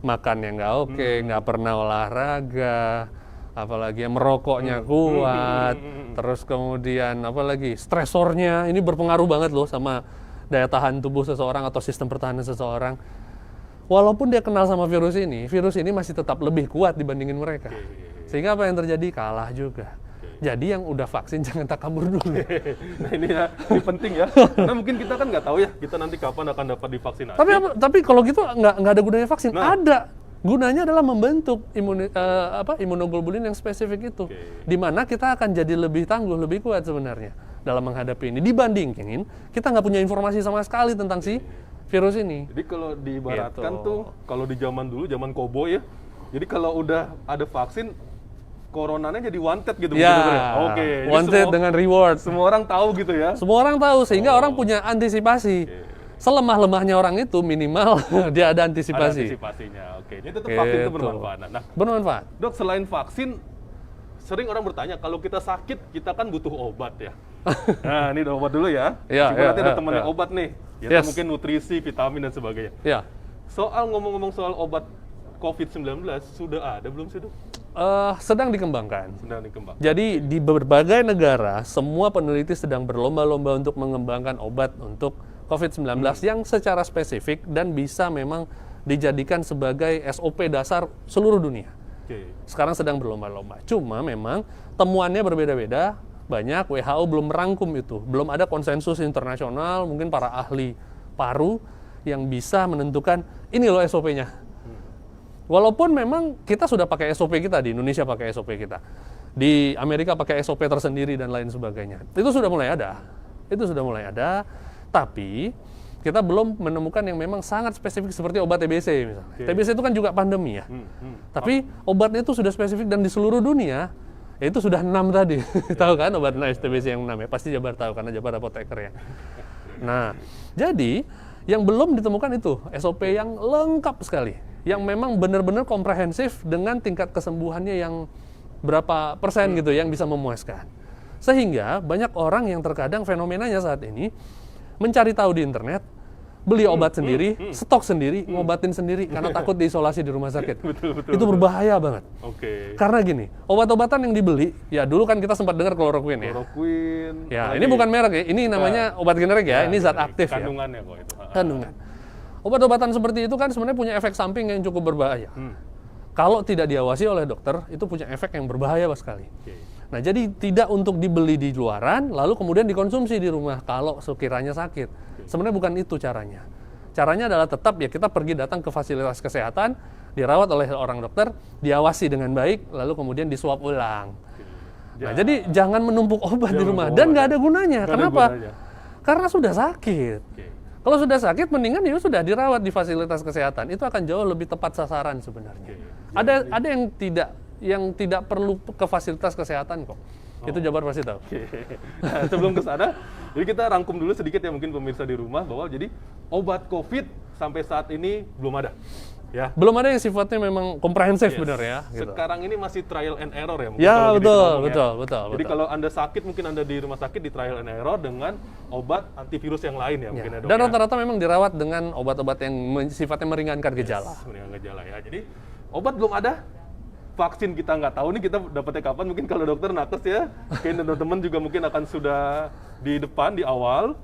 makannya nggak oke, nggak pernah olahraga, apalagi merokoknya kuat, terus kemudian apalagi stresornya ini berpengaruh banget loh sama daya tahan tubuh seseorang atau sistem pertahanan seseorang. Walaupun dia kenal sama virus ini masih tetap lebih kuat dibandingin mereka. Sehingga apa yang terjadi? Kalah juga. Jadi yang udah vaksin jangan takabur dulu. Nah ini ya, ini penting ya. Karena mungkin kita kan nggak tahu ya, kita nanti kapan akan dapat divaksinasi. Tapi kalau gitu nggak ada gunanya vaksin. Nah. Ada. Gunanya adalah membentuk imunoglobulin yang spesifik itu. Di mana kita akan jadi lebih tangguh, lebih kuat sebenarnya dalam menghadapi ini. Dibandingin kita nggak punya informasi sama sekali tentang si virus ini. Jadi kalau diibaratkan Gitu. tuh, kalau di zaman dulu, zaman koboi ya, jadi kalau udah ada vaksin, coronanya jadi wanted gitu. Ya, betul ya? Oke. Jadi wanted dengan reward. semua orang tahu gitu ya. Semua orang tahu sehingga orang punya antisipasi. Selemah-lemahnya orang itu minimal dia ada Ada antisipasi. antisipasinya. Oke, jadi tetap vaksin itu Gitu. bermanfaat. Nah, Bermanfaat. dok, selain vaksin, sering orang bertanya, kalau kita sakit, kita kan butuh obat ya. Nah, ini udah obat dulu ya. Ya, Coba ya, nanti ada ya, temannya ya. obat nih. Ya, Yes. mungkin nutrisi, vitamin, dan sebagainya. Ya. Soal ngomong-ngomong soal obat COVID-19, sudah ada belum sih, dok? Sedang dikembangkan. Sedang dikembang. Jadi di berbagai negara semua peneliti sedang berlomba-lomba untuk mengembangkan obat untuk COVID-19 yang secara spesifik dan bisa memang dijadikan sebagai SOP dasar seluruh dunia. Oke. Sekarang sedang berlomba-lomba. Cuma memang temuannya berbeda-beda. Banyak WHO belum merangkum itu. Belum ada konsensus internasional, mungkin para ahli paru yang bisa menentukan ini loh SOP-nya. Walaupun memang kita sudah pakai SOP kita, di Indonesia pakai SOP kita. Di Amerika pakai SOP tersendiri dan lain sebagainya. Itu sudah mulai ada. Itu sudah mulai ada. Tapi kita belum menemukan yang memang sangat spesifik seperti obat TBC misalnya. TBC itu kan juga pandemi ya. Tapi obatnya itu sudah spesifik dan di seluruh dunia ya itu sudah 6 tadi. Tahu kan obat TBC yang 6 ya? Pasti Jabar tahu karena Jabar apoteker ya. Nah, jadi yang belum ditemukan itu SOP yang lengkap sekali, yang memang benar-benar komprehensif dengan tingkat kesembuhannya yang berapa persen gitu yang bisa memuaskan. Sehingga banyak orang yang terkadang fenomenanya saat ini mencari tahu di internet, beli obat sendiri, stok sendiri, ngobatin sendiri karena takut diisolasi di rumah sakit. Betul. Itu berbahaya banget. Oke. Karena gini, obat-obatan yang dibeli, ya dulu kan kita sempat dengar kloroquine ya. Chloroquine. Ya, apalagi ini bukan merek ya, ini namanya obat generik ya, ini zat aktif ya. kandungannya kok itu. Kandungan. Obat-obatan seperti itu kan sebenarnya punya efek samping yang cukup berbahaya. Kalau tidak diawasi oleh dokter, itu punya efek yang berbahaya sekali. Oke. Nah, jadi tidak untuk dibeli di luaran, lalu kemudian dikonsumsi di rumah kalau sekiranya sakit. Sebenarnya bukan itu caranya. Caranya adalah tetap ya kita pergi datang ke fasilitas kesehatan, dirawat oleh orang dokter, diawasi dengan baik, lalu kemudian diswab ulang. Nah, jadi jangan menumpuk obat di Jangan rumah menumpuk dan obat. nggak ada gunanya. Nggak ada Kenapa? gunanya. Karena sudah sakit. Oke. Kalau sudah sakit, mendingan ya sudah dirawat di fasilitas kesehatan. Itu akan jauh lebih tepat sasaran sebenarnya. Ada yang tidak perlu ke fasilitas kesehatan kok. Itu Jabar pasti tahu. Oke. Nah, sebelum ke sana, jadi kita rangkum dulu sedikit ya mungkin pemirsa di rumah bahwa jadi obat COVID sampai saat ini belum ada. Ya. Belum ada yang sifatnya memang komprehensif Yes. benar ya. Gitu. Sekarang ini masih trial and error ya mungkin Ya kalau betul, gitu ngomong ya. betul. Jadi kalau Anda sakit mungkin Anda di rumah sakit di trial and error dengan obat antivirus yang lain ya mungkin ya, Dok. Dan ya. rata-rata memang dirawat dengan obat-obat yang sifatnya meringankan gejala. Mendingan gejala ya. Jadi obat belum ada, vaksin kita nggak tahu nih kita dapetnya kapan. Mungkin kalau dokter nakes ya, mungkin teman-teman juga mungkin akan sudah di depan di awal.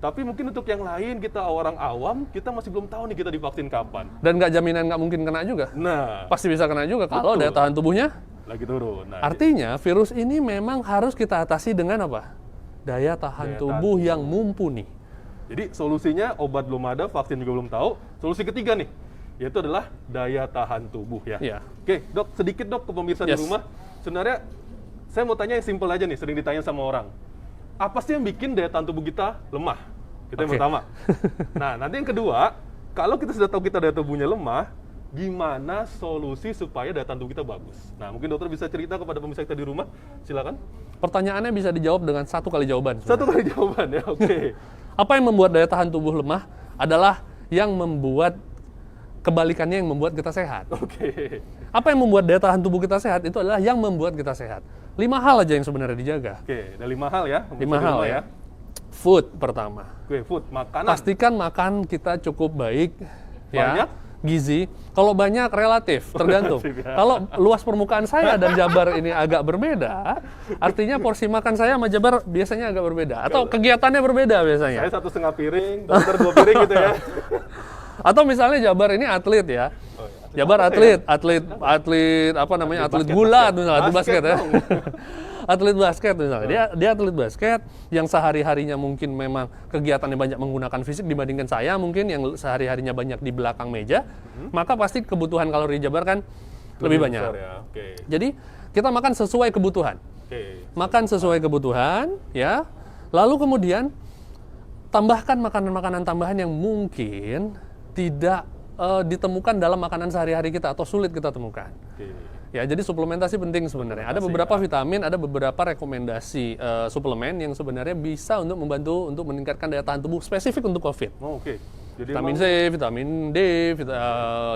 Tapi mungkin untuk yang lain kita orang awam kita masih belum tahu nih kita divaksin kapan. Dan nggak jaminan nggak mungkin kena juga. Nah, Pasti bisa kena juga kalau Betul. daya tahan tubuhnya Lagi turun. Nah, Artinya virus ini memang harus kita atasi dengan apa? Daya tahan Daya tubuh tahan yang mumpuni. jadi solusinya obat belum ada, vaksin juga belum tahu. Solusi ketiga nih, yaitu adalah daya tahan tubuh ya. Iya. Oke, Dok, sedikit Dok ke pemirsa di Yes. rumah. Sebenarnya saya mau tanya yang simpel aja nih, sering ditanya sama orang. Apa sih yang bikin daya tahan tubuh kita lemah? Itu yang Oke. pertama. Nah, nanti yang kedua, kalau kita sudah tahu kita daya tubuhnya lemah, gimana solusi supaya daya tahan tubuh kita bagus? Nah, mungkin dokter bisa cerita kepada pemirsa kita di rumah. Silakan. Pertanyaannya bisa dijawab dengan satu kali jawaban. Satu kali jawaban ya, oke. Apa yang membuat daya tahan tubuh lemah adalah yang membuat kebalikannya yang membuat kita sehat. Oke. Apa yang membuat daya tahan tubuh kita sehat itu adalah yang membuat kita sehat. 5 hal aja yang sebenarnya dijaga. Oke, ada 5 hal ya. 5 pemirsa di hal rumah ya. Food pertama. Oke, food, makanan. Pastikan makan kita cukup baik, Banyak? ya, gizi. Kalau banyak relatif, tergantung. Relatif, ya. Kalau luas permukaan saya dan Jabar ini agak berbeda, artinya porsi makan saya sama Jabar biasanya agak berbeda, atau kegiatannya berbeda biasanya. Saya 1,5 piring, dokter 2 piring gitu ya. Atau misalnya Jabar ini atlet ya. Oh, iya. Jabar atlet apa namanya? Atlet basket, gulat basket. misalnya, atlet basket ya. dong. Atlet basket misalnya. Dia atlet basket yang sehari-harinya mungkin memang kegiatannya banyak menggunakan fisik dibandingkan saya mungkin yang sehari-harinya banyak di belakang meja, maka pasti kebutuhan kalori Jabar kan lebih banyak. besar ya. Oke. Jadi kita makan sesuai kebutuhan. Oke. Makan sesuai kebutuhan, ya. Lalu kemudian tambahkan makanan-makanan tambahan yang mungkin tidak ditemukan dalam makanan sehari-hari kita atau sulit kita temukan. Oke. Ya, jadi suplementasi penting sebenarnya. Ada beberapa vitamin, ada beberapa rekomendasi suplemen yang sebenarnya bisa untuk membantu untuk meningkatkan daya tahan tubuh spesifik untuk COVID. Oh, oke. Jadi Vitamin C, vitamin D,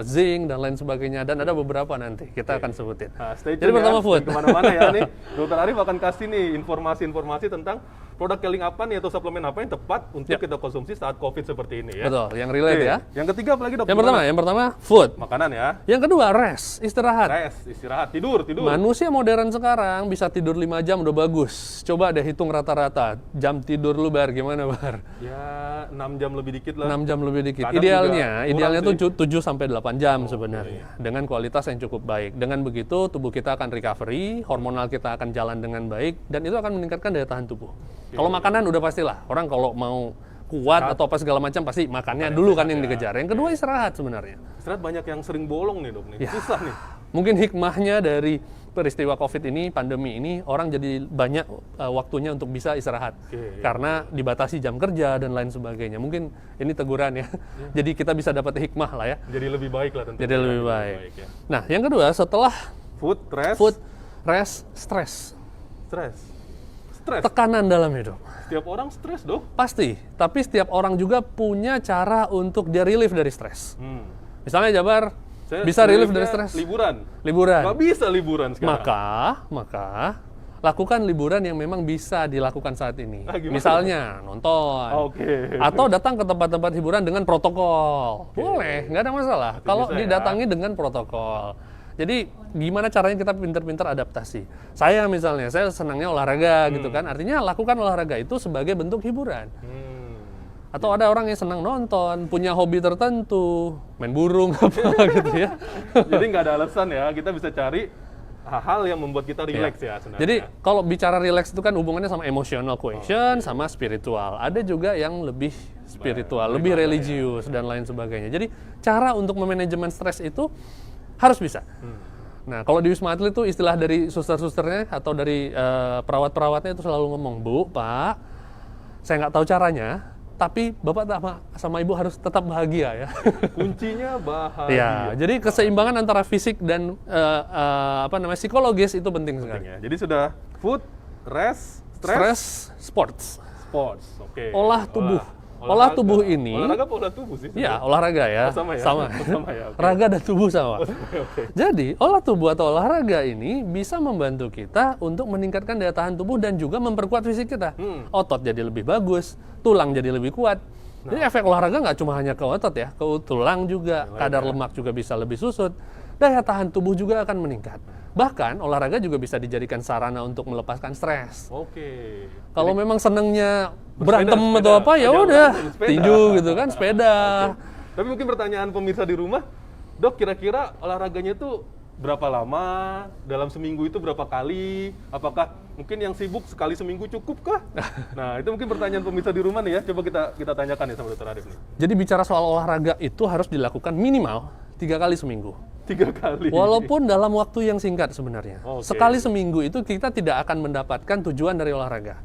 zinc dan lain sebagainya, dan ada beberapa nanti kita akan sebutin. Nah, stay tune Jadi pertama ya, food. jangan kemana-mana ya nih. Dokter Arif akan kasih nih informasi-informasi tentang produk keling apa nih atau suplemen apa yang tepat untuk Ya. kita konsumsi saat COVID seperti ini ya. Betul, yang relate Oke. ya. Yang ketiga apa lagi dok? Yang pertama food. Makanan ya. Yang kedua rest, istirahat. Rest, istirahat, tidur. Manusia modern sekarang bisa tidur 5 jam udah bagus. Coba deh hitung rata-rata jam tidur lu Bar, gimana Bar? Ya 6 jam lebih dikit lah. 6 jam lebih dikit. Kadang Idealnya juga tuh kurang 7 sampai 8 jam sebenarnya. Dengan kualitas yang cukup baik. Dengan begitu tubuh kita akan recovery, hormonal kita akan jalan dengan baik dan itu akan meningkatkan daya tahan tubuh. Kalau makanan udah pastilah. Orang kalau mau kuat atau apa segala macam pasti makannya dulu kan yang dikejar. Yang kedua istirahat sebenarnya. Istirahat banyak yang sering bolong nih dok nih. Ya. Susah nih. Mungkin hikmahnya dari peristiwa COVID ini, pandemi ini, orang jadi banyak waktunya untuk bisa istirahat. Oke. Karena dibatasi jam kerja dan lain sebagainya. Mungkin ini teguran ya. Jadi kita bisa dapat hikmah lah ya. Jadi lebih baik lah tentunya. Jadi lebih baik. ya. Nah, yang kedua setelah Food, rest, food, rest, stress. stress. Stres. Tekanan dalam hidup. Setiap orang stres dok. Pasti, tapi setiap orang juga punya cara untuk dia relief dari stres. Misalnya Jabar Saya bisa relief dari reliefnya stres. Liburan. Liburan. Nggak bisa liburan sekarang. Maka lakukan liburan yang memang bisa dilakukan saat ini. Ah, gimana? Misalnya nonton. Oke. Atau datang ke tempat-tempat hiburan dengan protokol. Boleh, nggak ada masalah. Kalau bisa ya. didatangi dengan protokol. Jadi gimana caranya kita pintar-pintar adaptasi. Saya misalnya, saya senangnya olahraga gitu kan. Artinya lakukan olahraga itu sebagai bentuk hiburan. Atau ada orang yang senang nonton, punya hobi tertentu, main burung apa gitu ya. Jadi nggak ada alasan ya, kita bisa cari hal-hal yang membuat kita relax ya sebenarnya. Jadi kalau bicara relax itu kan hubungannya sama emotional quotient, sama spiritual. Ada juga yang lebih spiritual, lebih religius dan lain sebagainya. Jadi cara untuk memanajemen stres itu harus bisa. Nah kalau di Wisma Atlet itu istilah dari suster-susternya atau dari perawat-perawatnya itu selalu ngomong, Bu, Pak, saya nggak tahu caranya, tapi Bapak sama Ibu harus tetap bahagia ya. Kuncinya bahagia. Ya, jadi keseimbangan antara fisik dan psikologis itu penting sekali. Ya. Jadi sudah food, rest, Stress, sports. sports. Oke. Olah tubuh. Olah Olahraga. tubuh ini. Olahraga apa olah tubuh sih? Ya, olahraga ya. Oh, sama ya? Sama. Sama ya, oke. Raga dan tubuh sama. Oke. Jadi, olah tubuh atau olahraga ini bisa membantu kita untuk meningkatkan daya tahan tubuh dan juga memperkuat fisik kita. Otot jadi lebih bagus, tulang jadi lebih kuat. Jadi efek olahraga nggak cuma hanya ke otot ya, ke tulang juga, kadar lemak juga bisa lebih susut. Daya tahan tubuh juga akan meningkat. Bahkan olahraga juga bisa dijadikan sarana untuk melepaskan stres. Oke. Kalau memang senengnya berantem Sepeda. atau apa ya Jangan udah berantem, sepeda. tinju gitu kan, sepeda. Tapi mungkin pertanyaan pemirsa di rumah, Dok, kira-kira olahraganya tuh berapa lama, dalam seminggu itu berapa kali, apakah mungkin yang sibuk sekali seminggu cukup kah? Nah, itu mungkin pertanyaan pemirsa di rumah nih ya, coba kita tanyakan ya sama Dr. Arif nih. Jadi bicara soal olahraga itu harus dilakukan minimal 3 kali seminggu. 3 kali. Walaupun dalam waktu yang singkat sebenarnya. Oke. Sekali seminggu itu kita tidak akan mendapatkan tujuan dari olahraga.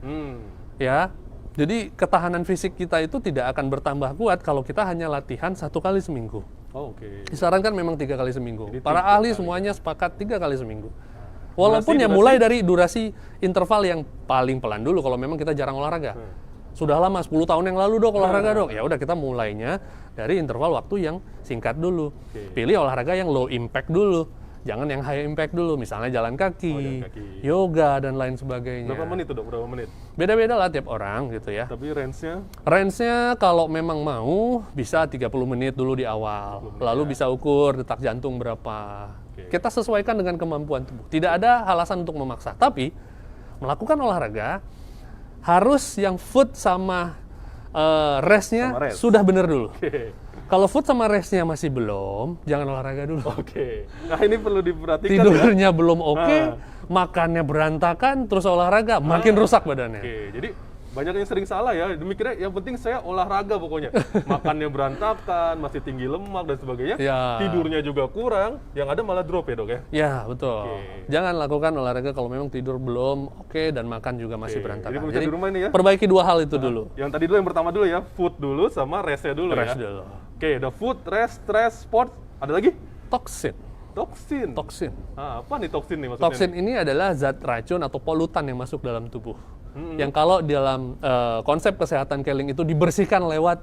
Ya, jadi ketahanan fisik kita itu tidak akan bertambah kuat kalau kita hanya latihan 1 kali seminggu. Oke. Disarankan memang 3 kali seminggu. Jadi Para 3 ahli kali. semuanya sepakat 3 kali seminggu. Walaupun ya Durasi? mulai dari durasi interval yang paling pelan dulu kalau memang kita jarang olahraga. Sudah lama 10 tahun yang lalu dok olahraga dok. Ya udah kita mulainya dari interval waktu yang singkat dulu. Oke. Pilih olahraga yang low impact dulu. Jangan yang high impact dulu, misalnya jalan kaki, jalan kaki. yoga dan lain sebagainya. Berapa menit tuh dok? Berapa menit? Beda-beda lah tiap orang gitu ya. Tapi range-nya? Range-nya kalau memang mau bisa 30 menit dulu di awal. 30 menit Lalu ya. bisa ukur detak jantung berapa. Oke. Kita sesuaikan dengan kemampuan tubuh. Tidak ada alasan untuk memaksa. Tapi melakukan olahraga harus yang food sama rest-nya Sama rest. sudah benar dulu. Oke. Kalau food sama rest-nya masih belum, jangan olahraga dulu. Oke. Nah, ini perlu diperhatikan ya. Tidurnya belum oke, Ah. makannya berantakan, terus olahraga, makin rusak badannya. Oke, jadi banyak yang sering salah ya. Mikirnya yang penting saya olahraga pokoknya. Makannya berantakan, masih tinggi lemak dan sebagainya. Ya. Tidurnya juga kurang, yang ada malah drop ya dok ya. Ya, betul. Oke. Jangan lakukan olahraga kalau memang tidur belum oke dan makan juga masih Oke, berantakan. jadi pemirsa di rumah ini ya. perbaiki 2 hal itu dulu. Yang tadi dulu yang pertama dulu ya, food dulu sama restnya dulu Rest ya. dulu. Oke, udah food, rest, stress, sport. Ada lagi? Toksin. Toksin. Toksin. Apa nih toksin nih maksudnya? Toksin ini adalah zat racun atau polutan yang masuk dalam tubuh. Yang kalau dalam konsep kesehatan Keling itu dibersihkan lewat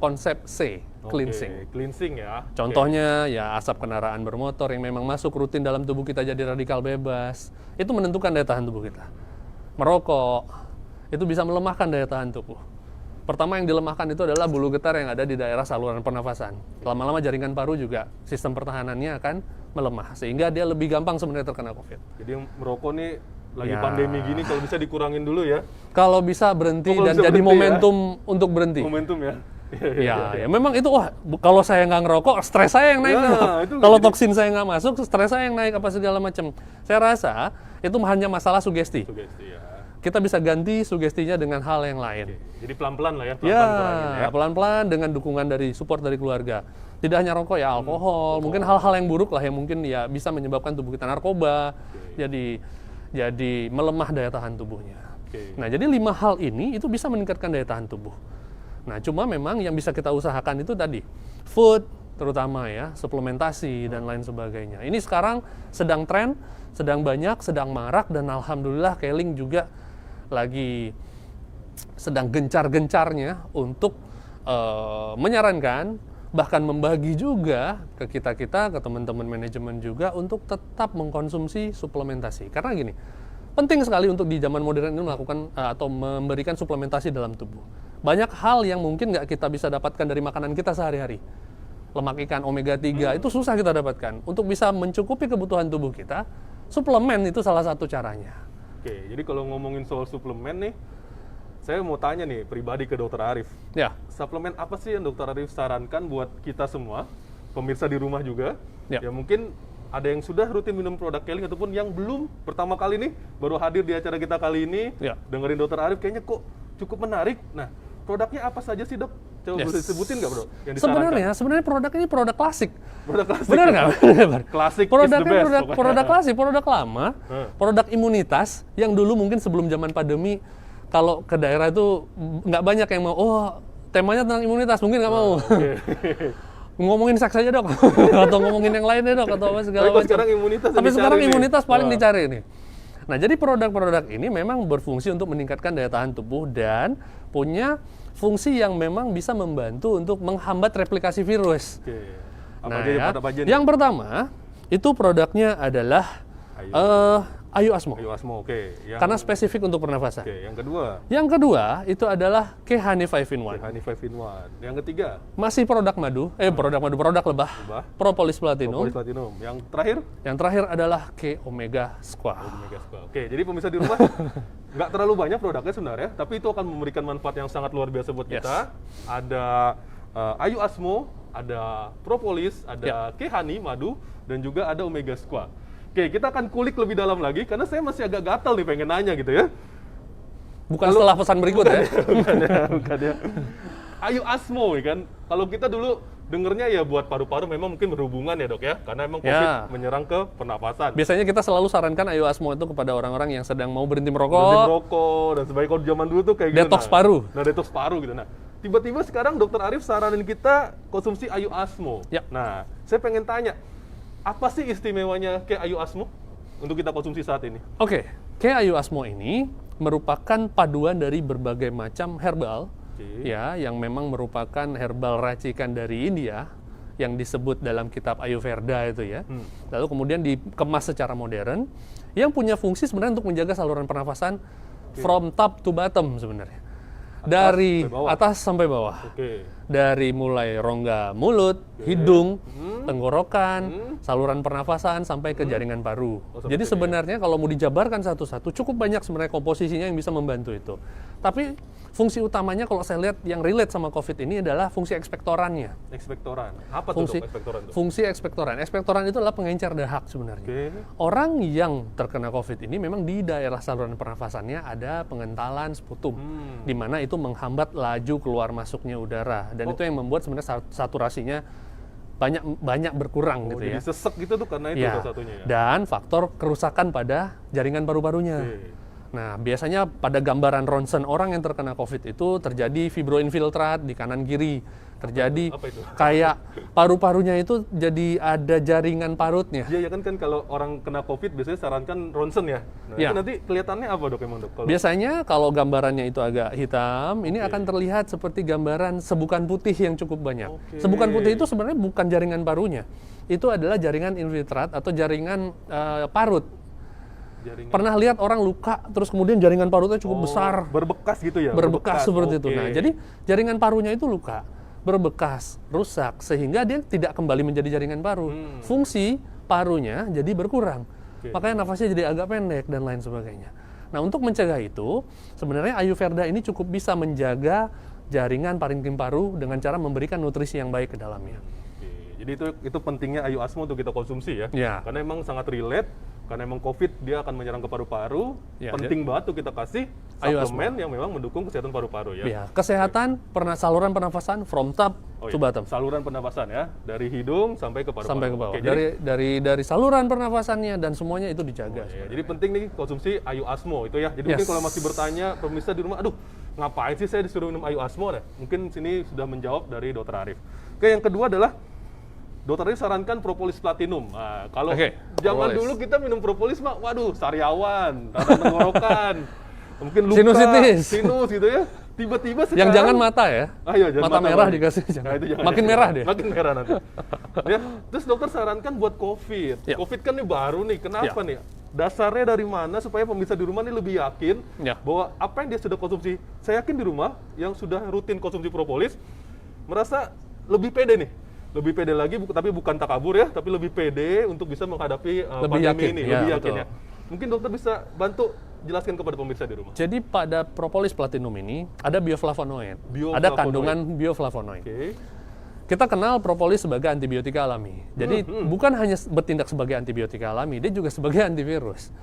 konsep C, Oke, cleansing. Cleansing ya. Contohnya ya asap kendaraan bermotor yang memang masuk rutin dalam tubuh kita jadi radikal bebas. Itu menentukan daya tahan tubuh kita. Merokok, itu bisa melemahkan daya tahan tubuh. Pertama yang dilemahkan itu adalah bulu getar yang ada di daerah saluran pernafasan. Lama-lama jaringan paru juga sistem pertahanannya akan melemah. Sehingga dia lebih gampang sebenarnya terkena COVID. Jadi yang merokok nih lagi Ya. pandemi gini kalau bisa dikurangin dulu ya. Kalau bisa berhenti Oh, kalau dan bisa jadi berhenti ya. momentum untuk berhenti. Momentum ya. Ya memang itu kalau saya nggak ngerokok, stres saya yang naik. Ya, dok. itu Kalau jadi- toksin saya nggak masuk, stres saya yang naik apa segala macam. Saya rasa itu hanya masalah sugesti. Sugesti ya. Kita bisa ganti sugestinya dengan hal yang lain. Jadi pelan-pelan lah ya, pelan-pelan kurangin ya. Ya, pelan-pelan dengan dukungan dari support dari keluarga. Tidak hanya rokok ya, alkohol, mungkin hal-hal yang buruk lah yang mungkin ya bisa menyebabkan tubuh kita narkoba. Jadi melemah daya tahan tubuhnya. Oke. Nah, jadi 5 hal ini itu bisa meningkatkan daya tahan tubuh. Nah, cuma memang yang bisa kita usahakan itu tadi food terutama ya, suplementasi dan lain sebagainya. Ini sekarang sedang tren, sedang banyak, sedang marak dan alhamdulillah Keling juga lagi sedang gencar-gencarnya untuk menyarankan bahkan membagi juga ke kita-kita, ke teman-teman manajemen juga untuk tetap mengkonsumsi suplementasi. Karena gini, penting sekali untuk di zaman modern ini melakukan atau memberikan suplementasi dalam tubuh. Banyak hal yang mungkin nggak kita bisa dapatkan dari makanan kita sehari-hari. Lemak ikan omega 3 itu susah kita dapatkan. Untuk bisa mencukupi kebutuhan tubuh kita, suplemen itu salah satu caranya. Oke, jadi kalau ngomongin soal suplemen nih, saya mau tanya nih pribadi ke Dokter Arif. Ya, Suplemen apa sih yang Dokter Arif sarankan buat kita semua, pemirsa di rumah juga? Ya. Ya mungkin ada yang sudah rutin minum produk Keling ataupun yang belum pertama kali nih baru hadir di acara kita kali ini, Ya. dengerin Dokter Arif kayaknya kok cukup menarik. Nah, produknya apa saja sih dok? Coba Yes. boleh sebutin nggak bro? Yang disarankan? sebenarnya produk ini produk klasik. Produk klasik. Benar nggak? Benar. Klasik is Produknya the best, produk, pokoknya. produk klasik, produk lama, Hmm. produk imunitas yang dulu mungkin sebelum zaman pandemi kalau ke daerah itu nggak banyak yang mau. Oh, temanya tentang imunitas mungkin nggak mau. Ngomongin seks aja dok, atau ngomongin yang lainnya dok, atau apa segala Tapi kok macam. sekarang imunitas yang Tapi dicari sekarang nih. imunitas paling Wah. dicari nih. Nah, jadi produk-produk ini memang berfungsi untuk meningkatkan daya tahan tubuh dan punya fungsi yang memang bisa membantu untuk menghambat replikasi virus. Oke. Apa Nah, aja ya, apa aja nih? yang pertama itu produknya adalah Ayu Asmo, Ayo Asmo, oke. Yang, karena spesifik untuk pernafasan. Oke, yang kedua, Yang kedua itu adalah Honey 5 in 1. Honey 5 in 1. Yang ketiga, Masih produk lebah, Lebah. Propolis Platinum. Propolis Platinum. Yang terakhir, Yang terakhir adalah Omega Squash. Omega Squash. Oke, jadi pemirsa di rumah nggak terlalu banyak produknya sebenarnya, tapi itu akan memberikan manfaat yang sangat luar biasa buat Yes. kita. Ada Ayu Asmo, ada propolis, ada kehani, madu, dan juga ada omega squat. Oke, kita akan kulik lebih dalam lagi karena saya masih agak gatal nih pengen nanya gitu ya. Bukan setelah pesan berikut ya. Bukan ya. Ayu Asmo ya kan. Kalau kita dulu dengernya ya buat paru-paru memang mungkin berhubungan ya dok ya, karena emang COVID menyerang ke pernapasan. Biasanya kita selalu sarankan Ayu Asmo itu kepada orang-orang yang sedang mau berhenti merokok. Berhenti merokok dan sebaiknya kalau zaman dulu tuh kayak gitu. Detox paru. Nah detox paru gitu. Nah tiba-tiba sekarang dokter Arif saranin kita konsumsi Ayu Asmo. Ya. Nah saya pengen tanya, apa sih istimewanya kayak Ayu Asmo untuk kita konsumsi saat ini? Oke, kayak Ayu Asmo ini merupakan paduan dari berbagai macam herbal. Ya, yang memang merupakan herbal racikan dari India yang disebut dalam kitab Ayurveda itu ya. Lalu kemudian dikemas secara modern yang punya fungsi sebenarnya untuk menjaga saluran pernafasan from top to bottom sebenarnya. Dari atas sampai bawah. Dari mulai rongga mulut, hidung, tenggorokan, saluran pernafasan sampai ke jaringan paru. Jadi sebenarnya kalau mau dijabarkan satu-satu cukup banyak sebenarnya komposisinya yang bisa membantu itu. Tapi fungsi utamanya kalau saya lihat yang relate sama COVID ini adalah fungsi ekspektorannya. Ekspektoran. Apa tuh dok, ekspektoran? Fungsi ekspektoran. Ekspektoran itu adalah pengencer dahak sebenarnya. Orang yang terkena COVID ini memang di daerah saluran pernafasannya ada pengentalan sputum, di mana itu menghambat laju keluar masuknya udara, dan itu yang membuat sebenarnya saturasinya banyak berkurang gitu ya. Jadi sesek gitu tuh karena itu salah satunya ya. Dan faktor kerusakan pada jaringan paru-parunya. Nah, biasanya pada gambaran ronsen orang yang terkena COVID itu terjadi fibroinfiltrat di kanan kiri. Terjadi kayak paru-parunya itu jadi ada jaringan parutnya. Iya, ya kan kalau orang kena COVID biasanya sarankan ronsen ya. Nah, itu nanti kelihatannya apa dok emang dok? Biasanya kalau gambarannya itu agak hitam, ini akan terlihat seperti gambaran sebukan putih yang cukup banyak. Sebukan putih itu sebenarnya bukan jaringan parunya. Itu adalah jaringan infiltrat atau jaringan parut. Pernah lihat orang luka, terus kemudian jaringan parutnya cukup besar. Berbekas gitu ya? Berbekas seperti itu. Nah, jadi jaringan parunya itu luka, berbekas, rusak, sehingga dia tidak kembali menjadi jaringan paru. Fungsi parunya jadi berkurang. Makanya nafasnya jadi agak pendek dan lain sebagainya. Nah, untuk mencegah itu, sebenarnya Ayurveda ini cukup bisa menjaga jaringan parenkim paru dengan cara memberikan nutrisi yang baik ke dalamnya. Jadi itu pentingnya Ayu Asmo untuk kita konsumsi ya. Karena emang sangat relate. Karena emang COVID dia akan menyerang ke paru-paru, penting banget tuh kita kasih suplemen yang memang mendukung kesehatan paru-paru ya. Kesehatan saluran pernafasan from top to bottom. Saluran pernafasan ya, dari hidung sampai ke paru-paru. Sampai ke bawah. Dari saluran pernafasannya dan semuanya itu dijaga. Jadi penting nih konsumsi Ayu Asmo itu ya. Jadi mungkin kalau masih bertanya pemirsa di rumah, aduh ngapain sih saya disuruh minum Ayu Asmo deh? Mungkin sini sudah menjawab dari Dr. Arif. Oke, yang kedua adalah Dokter Arif sarankan propolis platinum. Nah, kalau zaman dulu kita minum propolis mah, waduh, sariawan, radang tenggorokan, mungkin luka, sinus gitu ya. Tiba-tiba sekarang... Yang jangan mata ya, mata merah dikasih. Nah, itu jangan, makin merah deh. Makin merah nanti. Ya, terus dokter sarankan buat COVID. COVID kan ini baru nih, kenapa nih? Dasarnya dari mana supaya pemirsa di rumah ini lebih yakin bahwa apa yang dia sudah konsumsi, saya yakin di rumah yang sudah rutin konsumsi propolis, merasa lebih pede nih. Lebih pede lagi, tapi bukan takabur ya, tapi lebih pede untuk bisa menghadapi pandemi ini. Lebih yakin ya. Mungkin dokter bisa bantu jelaskan kepada pemirsa di rumah. Jadi pada propolis platinum ini ada bioflavonoid. Ada kandungan bioflavonoid. Kita kenal propolis sebagai antibiotika alami. Jadi bukan hanya bertindak sebagai antibiotika alami, dia juga sebagai antivirus.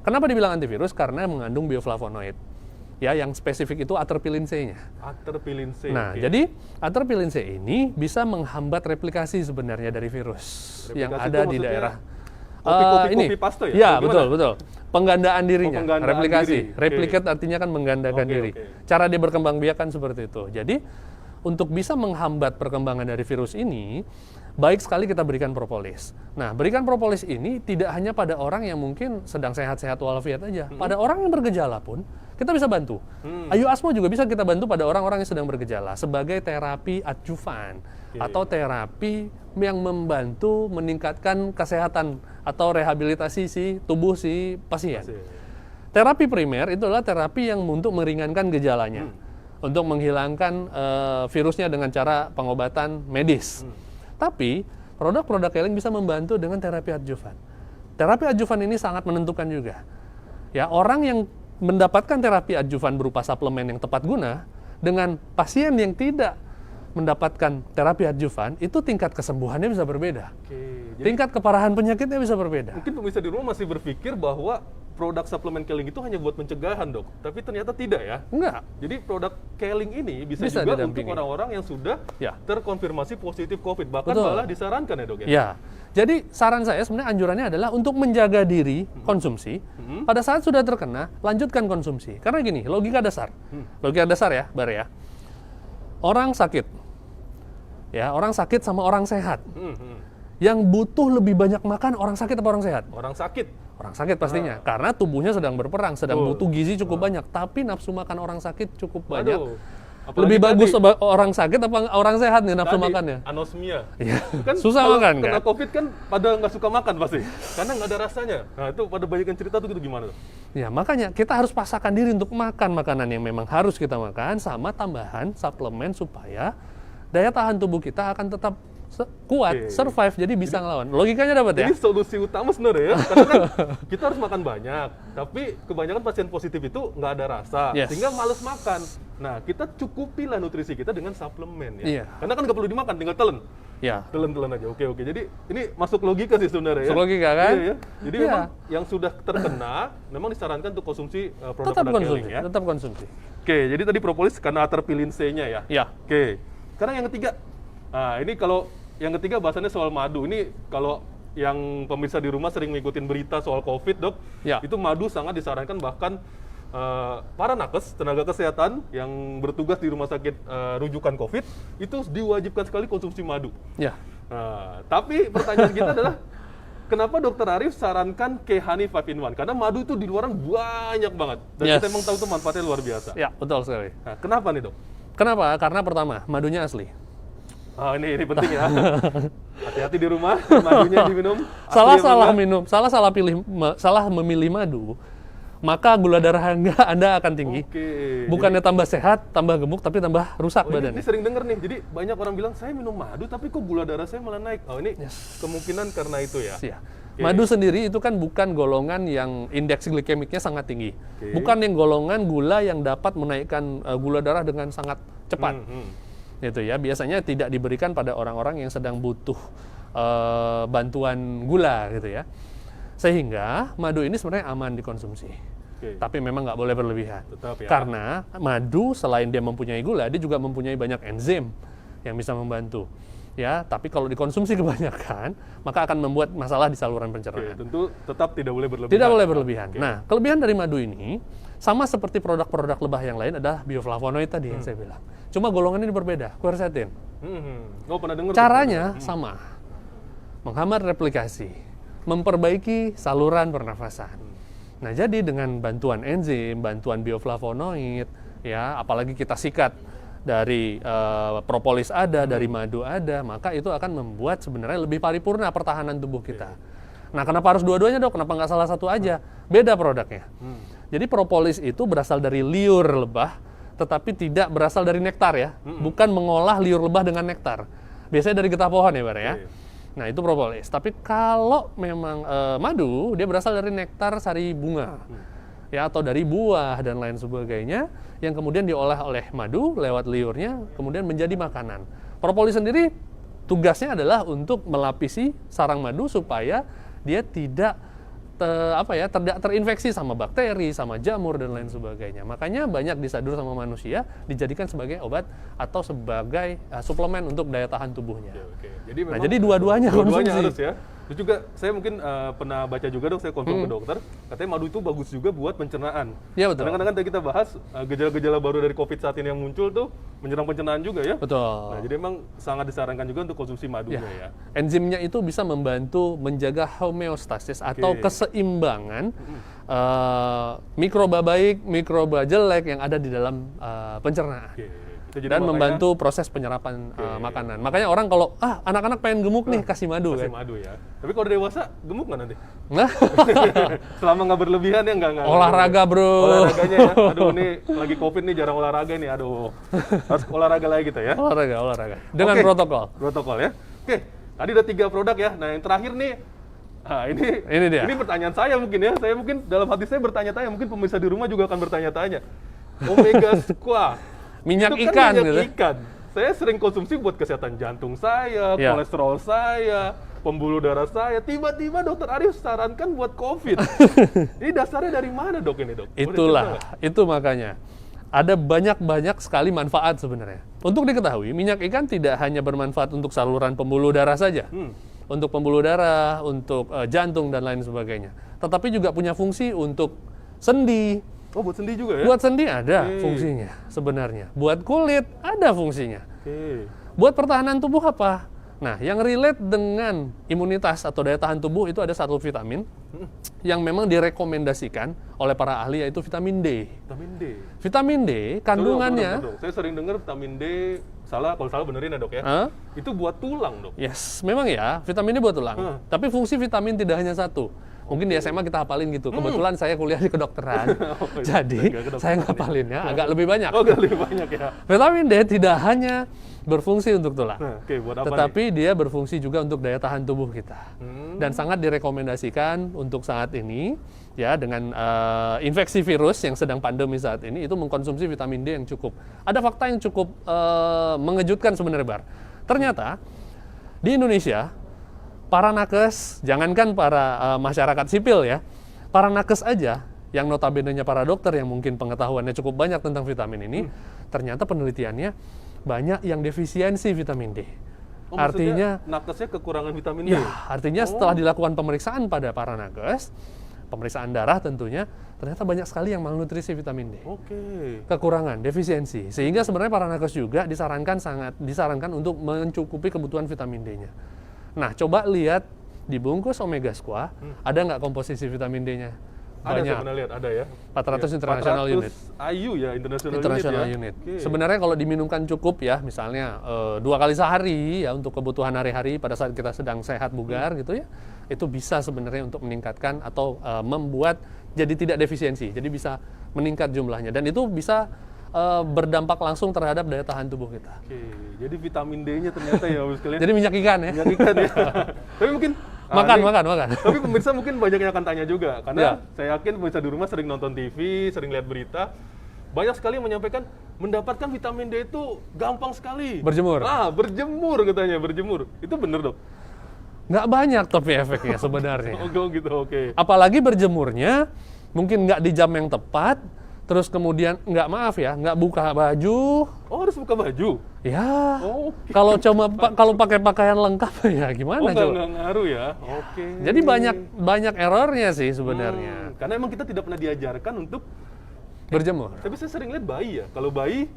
Kenapa dibilang antivirus? Karena mengandung bioflavonoid. Ya, yang spesifik itu aterpilin C-nya. Aterpilin C. Nah, jadi aterpilin C ini bisa menghambat replikasi sebenarnya dari virus yang ada di daerah. Kopi paste ya? Ya, betul. Penggandaan dirinya, replikasi. Replicate artinya kan menggandakan diri. Cara dia berkembang biak kan seperti itu. Jadi, untuk bisa menghambat perkembangan dari virus ini, baik sekali kita berikan propolis. Nah, berikan propolis ini tidak hanya pada orang yang mungkin sedang sehat-sehat walafiat aja. Pada orang yang bergejala pun, kita bisa bantu. Ayu Asmo juga bisa kita bantu pada orang-orang yang sedang bergejala sebagai terapi adjuvan atau terapi yang membantu meningkatkan kesehatan atau rehabilitasi si tubuh si pasien. Terapi primer itu adalah terapi yang untuk meringankan gejalanya, untuk menghilangkan virusnya dengan cara pengobatan medis. Tapi produk-produk Keling bisa membantu dengan terapi adjuvan. Terapi adjuvan ini sangat menentukan juga. Ya, orang yang mendapatkan terapi adjuvan berupa suplemen yang tepat guna dengan pasien yang tidak mendapatkan terapi adjuvan, itu tingkat kesembuhannya bisa berbeda. Oke. Jadi Tingkat keparahan penyakitnya bisa berbeda. mungkin pemirsa di rumah masih berpikir bahwa produk suplemen Keling itu hanya buat pencegahan, Dok. Tapi ternyata tidak ya. Enggak. Jadi produk Keling ini bisa Bisa juga didampingi. untuk orang-orang yang sudah Ya. terkonfirmasi positif COVID. Bahkan Betul. malah disarankan ya, Dok ya. Ya, jadi saran saya sebenarnya anjurannya adalah untuk menjaga diri konsumsi. Pada saat sudah terkena, lanjutkan konsumsi. Karena gini, logika dasar. Logika dasar ya, Bar ya. Orang sakit. Ya, orang sakit sama orang sehat. Yang butuh lebih banyak makan orang sakit apa orang sehat? Orang sakit. Orang sakit pastinya. Karena tubuhnya sedang berperang, sedang Betul. butuh gizi cukup banyak. Tapi nafsu makan orang sakit cukup banyak. Aduh. Apalagi Lebih bagus tadi, orang sakit apa orang sehat nih nafsu tadi, makannya? anosmia. Iya. Kan Susah kalau makan kena kan? COVID kan pada nggak suka makan pasti. Karena nggak ada rasanya. Nah itu pada banyak yang cerita tuh gitu gimana tuh? Ya, makanya kita harus paksakan diri untuk makan makanan yang memang harus kita makan sama tambahan suplemen supaya daya tahan tubuh kita akan tetap kuat, Oke. survive, jadi bisa ngelawan. Logikanya dapat ya? Ini solusi utama sebenarnya ya. Karena kan kita harus makan banyak. Tapi kebanyakan pasien positif itu nggak ada rasa. Yes. Sehingga males makan. Nah kita cukupilah nutrisi kita dengan suplemen ya. Iya. Karena kan nggak perlu dimakan, tinggal telan. Ya. Telan-telan aja. Oke. Jadi ini masuk logika sih sebenarnya ya. Masuk logika kan? Iya, ya. Jadi Iya. memang yang sudah terkena memang disarankan untuk konsumsi Tetap produk-produk konsumsi, Keling ya. tetap konsumsi. Oke, jadi tadi propolis karena terpilin C-nya ya. Ya. Oke. Sekarang yang ketiga. Nah, ini kalau yang ketiga bahasannya soal madu. Ini kalau yang pemirsa di rumah sering ngikutin berita soal COVID, Dok. Ya. Itu madu sangat disarankan bahkan para nakes, tenaga kesehatan yang bertugas di rumah sakit rujukan COVID itu diwajibkan sekali konsumsi madu. Ya. Nah, tapi pertanyaan kita adalah kenapa Dokter Arif sarankan K-Honey 5 in 1? Karena madu itu di luaran banyak banget dan Yes. kita emang tahu tuh manfaatnya luar biasa. Ya, betul sekali. Nah, kenapa nih, Dok? Kenapa? Karena pertama, madunya asli. Ah, ini penting ya. Hati-hati di rumah, madunya diminum. asli Salah apa enggak? minum, salah memilih madu, maka gula darah Anda akan tinggi. Oke. Bukannya tambah sehat, tambah gemuk, tapi tambah rusak Ini badannya. sering denger nih. Jadi banyak orang bilang saya minum madu tapi kok gula darah saya malah naik. Oh, ini kemungkinan karena itu ya. Ya. Oke. Madu sendiri itu kan bukan golongan yang indeks glikemiknya sangat tinggi. Oke. Bukan yang golongan gula yang dapat menaikkan gula darah dengan sangat cepat. Gitu ya. Biasanya tidak diberikan pada orang-orang yang sedang butuh bantuan gula gitu ya. Sehingga madu ini sebenarnya aman dikonsumsi. Oke. Tapi memang nggak boleh berlebihan. Tetap ya. Karena madu selain dia mempunyai gula, dia juga mempunyai banyak enzim yang bisa membantu. Ya, tapi kalau dikonsumsi kebanyakan, maka akan membuat masalah di saluran Oke, pencernaan. tentu tetap tidak boleh berlebihan. Tidak boleh berlebihan. Oke. Nah, kelebihan dari madu ini sama seperti produk-produk lebah yang lain adalah bioflavonoid tadi yang saya bilang. Cuma golongannya ini berbeda, quercetin. Oh, pernah dengar? Caranya sama. Menghambat replikasi, memperbaiki saluran pernafasan. Nah, jadi dengan bantuan enzim, bantuan bioflavonoid, ya, apalagi kita sikat dari propolis ada, dari madu ada, maka itu akan membuat sebenarnya lebih paripurna pertahanan tubuh kita. Nah, kenapa harus dua-duanya, Dok? Kenapa nggak salah satu aja? Beda produknya. Jadi propolis itu berasal dari liur lebah, tetapi tidak berasal dari nektar ya. Bukan mengolah liur lebah dengan nektar. Biasanya dari getah pohon ya, Bar ya. Oke. Nah, itu propolis. Tapi kalau memang madu, dia berasal dari nektar sari bunga. Ya, atau dari buah dan lain sebagainya yang kemudian diolah oleh madu lewat liurnya kemudian menjadi makanan. Propolis sendiri tugasnya adalah untuk melapisi sarang madu supaya dia tidak terinfeksi sama bakteri, sama jamur dan lain sebagainya. Makanya banyak disadur sama manusia dijadikan sebagai obat atau sebagai suplemen untuk daya tahan tubuhnya. Oke. Jadi Nah, memang jadi dua-duanya konsumsi. harus ya. Terus juga saya mungkin pernah baca juga, Dok, saya konsul ke dokter, katanya madu itu bagus juga buat pencernaan. Ya, betul. Karena kadang-kadang tadi kita bahas gejala-gejala baru dari COVID saat ini yang muncul tuh menyerang pencernaan juga ya. Betul. Nah, jadi emang sangat disarankan juga untuk konsumsi madunya ya. Enzimnya itu bisa membantu menjaga homeostasis atau keseimbangan mikroba baik, mikroba jelek yang ada di dalam pencernaan. Oke. Itu jadi Dan makanya membantu proses penyerapan makanan. Makanya orang kalau anak-anak pengen gemuk nih kasih madu kasih kan. madu ya. Tapi kalau udah dewasa gemuk nggak nanti? Nah, Selama nggak berlebihan ya nggak. olahraga bro. Olahraganya ya. Aduh, ini lagi COVID nih jarang olahraga nih. Aduh. Harus olahraga lagi kita ya. Olahraga. Dengan Oke. protokol. Protokol ya. Oke, tadi udah 3 produk ya. Nah, yang terakhir nih, Ini dia. Ini pertanyaan saya mungkin ya. Saya mungkin dalam hati saya bertanya-tanya, mungkin pemirsa di rumah juga akan bertanya-tanya. Omega Squat. Minyak Itu kan ikan minyak gitu. ikan. saya sering konsumsi buat kesehatan jantung saya, Ya. kolesterol saya, pembuluh darah saya. Tiba-tiba dokter Arif sarankan buat COVID. Ini dasarnya dari mana dok ini dok? Boleh cerita Itulah, nggak? itu makanya. Ada banyak sekali manfaat sebenarnya. Untuk diketahui, minyak ikan tidak hanya bermanfaat untuk saluran pembuluh darah saja. Untuk pembuluh darah, untuk jantung, dan lain sebagainya. Tetapi juga punya fungsi untuk sendi. Oh buat sendi juga ya? Buat sendi ada Oke. fungsinya sebenarnya. Buat kulit ada fungsinya. Oke. Buat pertahanan tubuh apa? Nah, yang relate dengan imunitas atau daya tahan tubuh itu ada satu vitamin yang memang direkomendasikan oleh para ahli, yaitu vitamin D. Vitamin D. Vitamin D kandungannya, Dok. Saya sering dengar vitamin D, kalau salah benerin ya dok ya. Hah? Itu buat tulang dok. Yes, memang ya, vitamin D buat tulang. Hah. Tapi fungsi vitamin tidak hanya satu. Mungkin di SMA kita hafalin gitu. Kebetulan saya kuliah di kedokteran. iya. Jadi, Nggak kedokteran saya ngapalinnya agak lebih banyak. Oh gak lebih banyak ya. Vitamin D tidak hanya berfungsi untuk tulang. Nah, oke buat apa Tetapi dia berfungsi juga untuk daya tahan tubuh kita. Dan sangat direkomendasikan untuk saat ini, ya, dengan infeksi virus yang sedang pandemi saat ini, itu mengkonsumsi vitamin D yang cukup. Ada fakta yang cukup mengejutkan sebenarnya, Bar. Ternyata di Indonesia, para nakes, jangankan para masyarakat sipil ya, para nakes aja, yang notabene-nya para dokter yang mungkin pengetahuannya cukup banyak tentang vitamin ini, ternyata penelitiannya banyak yang defisiensi vitamin D. Oh, Artinya, maksudnya nakesnya kekurangan vitamin D. ya, artinya setelah dilakukan pemeriksaan pada para nakes, pemeriksaan darah tentunya, ternyata banyak sekali yang malnutrisi vitamin D. Oke. Kekurangan, defisiensi. Sehingga sebenarnya para nakes juga disarankan untuk mencukupi kebutuhan vitamin D-nya. Nah, coba lihat di bungkus Omega Squad, ada nggak komposisi vitamin D-nya? Ada saya Banyak. pernah lihat ada ya. 400 international 400 unit. IU ya, international, International unit. unit. Ya? Oke. Sebenarnya kalau diminumkan cukup ya, misalnya 2 kali sehari ya untuk kebutuhan hari-hari pada saat kita sedang sehat bugar gitu ya, itu bisa sebenarnya untuk meningkatkan atau membuat jadi tidak defisiensi, jadi bisa meningkat jumlahnya, dan itu bisa berdampak langsung terhadap daya tahan tubuh kita. Oke, jadi vitamin D-nya ternyata ya Bapak sekalian. Jadi minyak ikan ya. Minyak ikan ya. Tapi mungkin Makan. Tapi pemirsa mungkin banyak yang akan tanya juga, karena Ya. saya yakin pemirsa di rumah sering nonton TV, sering lihat berita, banyak sekali yang menyampaikan mendapatkan vitamin D itu gampang sekali. Berjemur. Berjemur katanya, berjemur. Itu bener dok? Nggak banyak tapi efeknya sebenarnya. Oh gitu, oke. Apalagi berjemurnya mungkin nggak di jam yang tepat, terus kemudian nggak buka baju. Oh harus buka baju? Ya, Oh, oke. kalau pakai pakaian lengkap ya gimana coba? Nggak ngaruh ya? Oke. Jadi banyak errornya sih sebenarnya. Karena emang kita tidak pernah diajarkan untuk, Berjemur. tapi saya sering lihat bayi ya, kalau bayi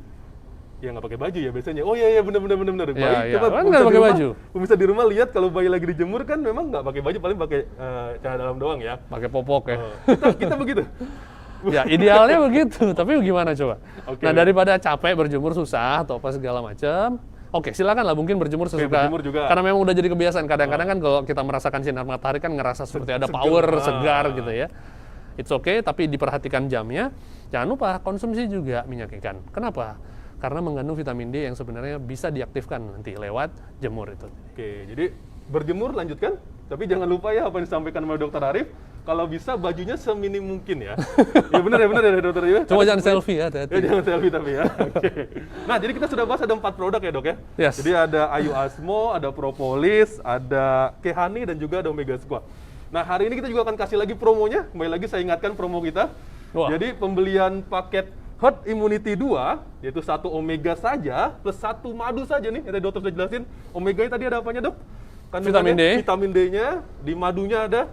ya nggak pakai baju ya biasanya. Oh iya benar. Bayi Ya, coba kan pemirsa nggak di pakai rumah- baju. Pemirsa di rumah lihat kalau bayi lagi dijemur kan memang nggak pakai baju, paling pakai celana dalam doang ya. Pakai popok ya. Oh, kita begitu. Ya idealnya begitu, tapi gimana coba? Oke. Nah daripada capek berjemur susah atau apa segala macam, oke silakan lah mungkin berjemur sesuka. berjemur juga. Karena memang udah jadi kebiasaan. Kadang-kadang kan kalau kita merasakan sinar matahari kan ngerasa seperti ada power, segar gitu ya. It's okay, tapi diperhatikan jamnya. Jangan lupa konsumsi juga minyak ikan. Kenapa? Karena mengandung vitamin D yang sebenarnya bisa diaktifkan nanti lewat jemur itu. Oke, jadi berjemur lanjutkan, tapi jangan lupa ya apa yang disampaikan oleh Dokter Arif. Kalau bisa bajunya seminim mungkin ya. Ya benar ya Dokter Arif. Cuma jangan selfie ya, Ya, hati-hati. jangan selfie tapi ya. Oke. Nah, jadi kita sudah bahas ada 4 produk ya dok ya. Yes. Jadi ada Ayu Asmo, ada Propolis, ada Kehani, dan juga ada Omega Squad. Nah, hari ini kita juga akan kasih lagi promonya. Kembali lagi saya ingatkan promo kita. Wah. Jadi pembelian paket Herd Immunity 2, yaitu 1 Omega saja, plus 1 madu saja nih. Yang tadi dokter sudah jelasin. Omega tadi ada apanya dok? Vitamin D. Vitamin D-nya, di madunya ada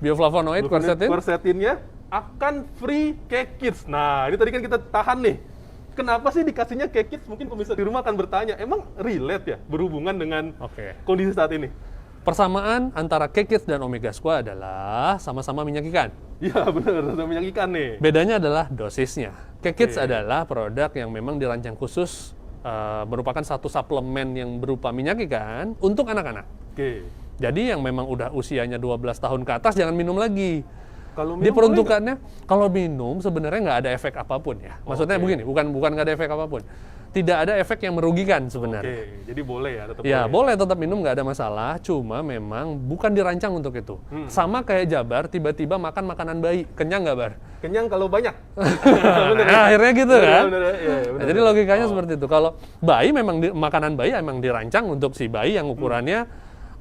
Bioflavonoid, quercetin. quercetinnya, akan free cake kits. Nah, ini tadi kan kita tahan nih. Kenapa sih dikasihnya cake kits? Mungkin pemirsa di rumah akan bertanya, emang relate ya berhubungan dengan Oke. kondisi saat ini? Persamaan antara Kekits dan Omega Squad adalah sama-sama minyak ikan. Iya benar, sama minyak ikan nih. Bedanya adalah dosisnya. Kekits Oke. adalah produk yang memang dirancang khusus, merupakan satu suplemen yang berupa minyak ikan untuk anak-anak. Oke. Jadi yang memang udah usianya 12 tahun ke atas jangan minum lagi. Kalau minum boleh Diperuntukannya kalau minum sebenarnya nggak ada efek apapun ya. Maksudnya Oke. begini, bukan nggak ada efek apapun. tidak ada efek yang merugikan sebenarnya. Oke, jadi boleh ya, tetap Ya, boleh. boleh tetap minum, nggak ada masalah. Cuma memang bukan dirancang untuk itu. Sama kayak Jabar, tiba-tiba makan makanan bayi. Kenyang nggak, Bar? Kenyang kalau banyak. Nah, akhirnya gitu kan? Bener, ya, Nah, bener. jadi logikanya seperti itu. Kalau bayi memang makanan bayi emang dirancang untuk si bayi yang ukurannya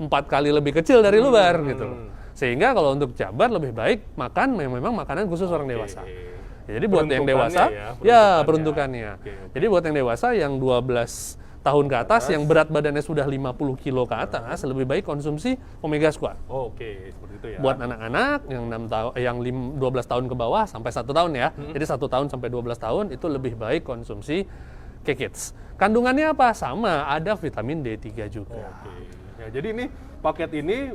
4 kali lebih kecil dari luar gitu loh. Sehingga kalau untuk Jabar lebih baik makan memang makanan khusus orang dewasa. Jadi buat yang dewasa, Peruntukannya. peruntukannya. Oke. Jadi buat yang dewasa yang 12 tahun ke atas, yang berat badannya sudah 50 kilo ke atas, lebih baik konsumsi omega squat. Oke, seperti itu ya. Buat anak-anak yang 6 tahun, yang 12 tahun ke bawah sampai 1 tahun ya. Jadi 1 tahun sampai 12 tahun itu lebih baik konsumsi K-Kids. Kandungannya apa? Sama, ada vitamin D3 juga. Oke. Ya, jadi ini paket ini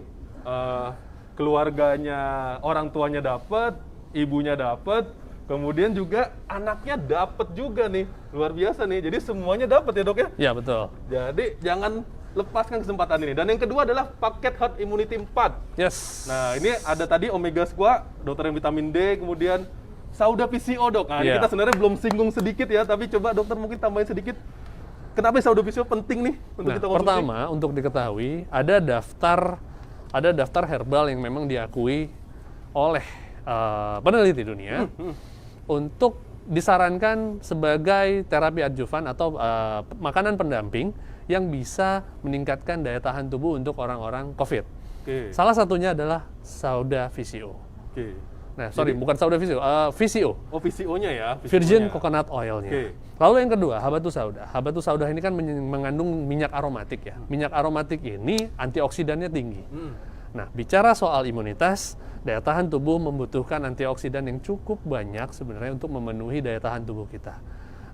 keluarganya, orang tuanya dapat, ibunya dapat, kemudian juga anaknya dapat juga nih. Luar biasa nih. Jadi semuanya dapat ya, Dok ya? Ya, betul. Jadi jangan lepaskan kesempatan ini. Dan yang kedua adalah paket Herd Immunity 4. Yes. Nah, ini ada tadi omega squat, dokter yang vitamin D, kemudian Sauda PCO, Dok. Nah, ini Iya. kita sebenarnya belum singgung sedikit ya, tapi coba dokter mungkin tambahin sedikit. Kenapa Sauda PCO penting nih untuk Nah, kita konsumsi? pertama untuk diketahui ada daftar herbal yang memang diakui oleh peneliti dunia untuk disarankan sebagai terapi adjuvan atau makanan pendamping yang bisa meningkatkan daya tahan tubuh untuk orang-orang COVID. Oke. Salah satunya adalah Sauda VCO. Oke. Nah, sorry, bukan Sauda VCO, VCO. Oh, VCO-nya ya. Virgin VCO-nya. coconut oil-nya. Oke. Lalu yang kedua, habatus sauda. Habatus sauda ini kan mengandung minyak aromatik ya. Minyak aromatik ini antioksidannya tinggi. Nah, bicara soal imunitas, daya tahan tubuh membutuhkan antioksidan yang cukup banyak sebenarnya untuk memenuhi daya tahan tubuh kita.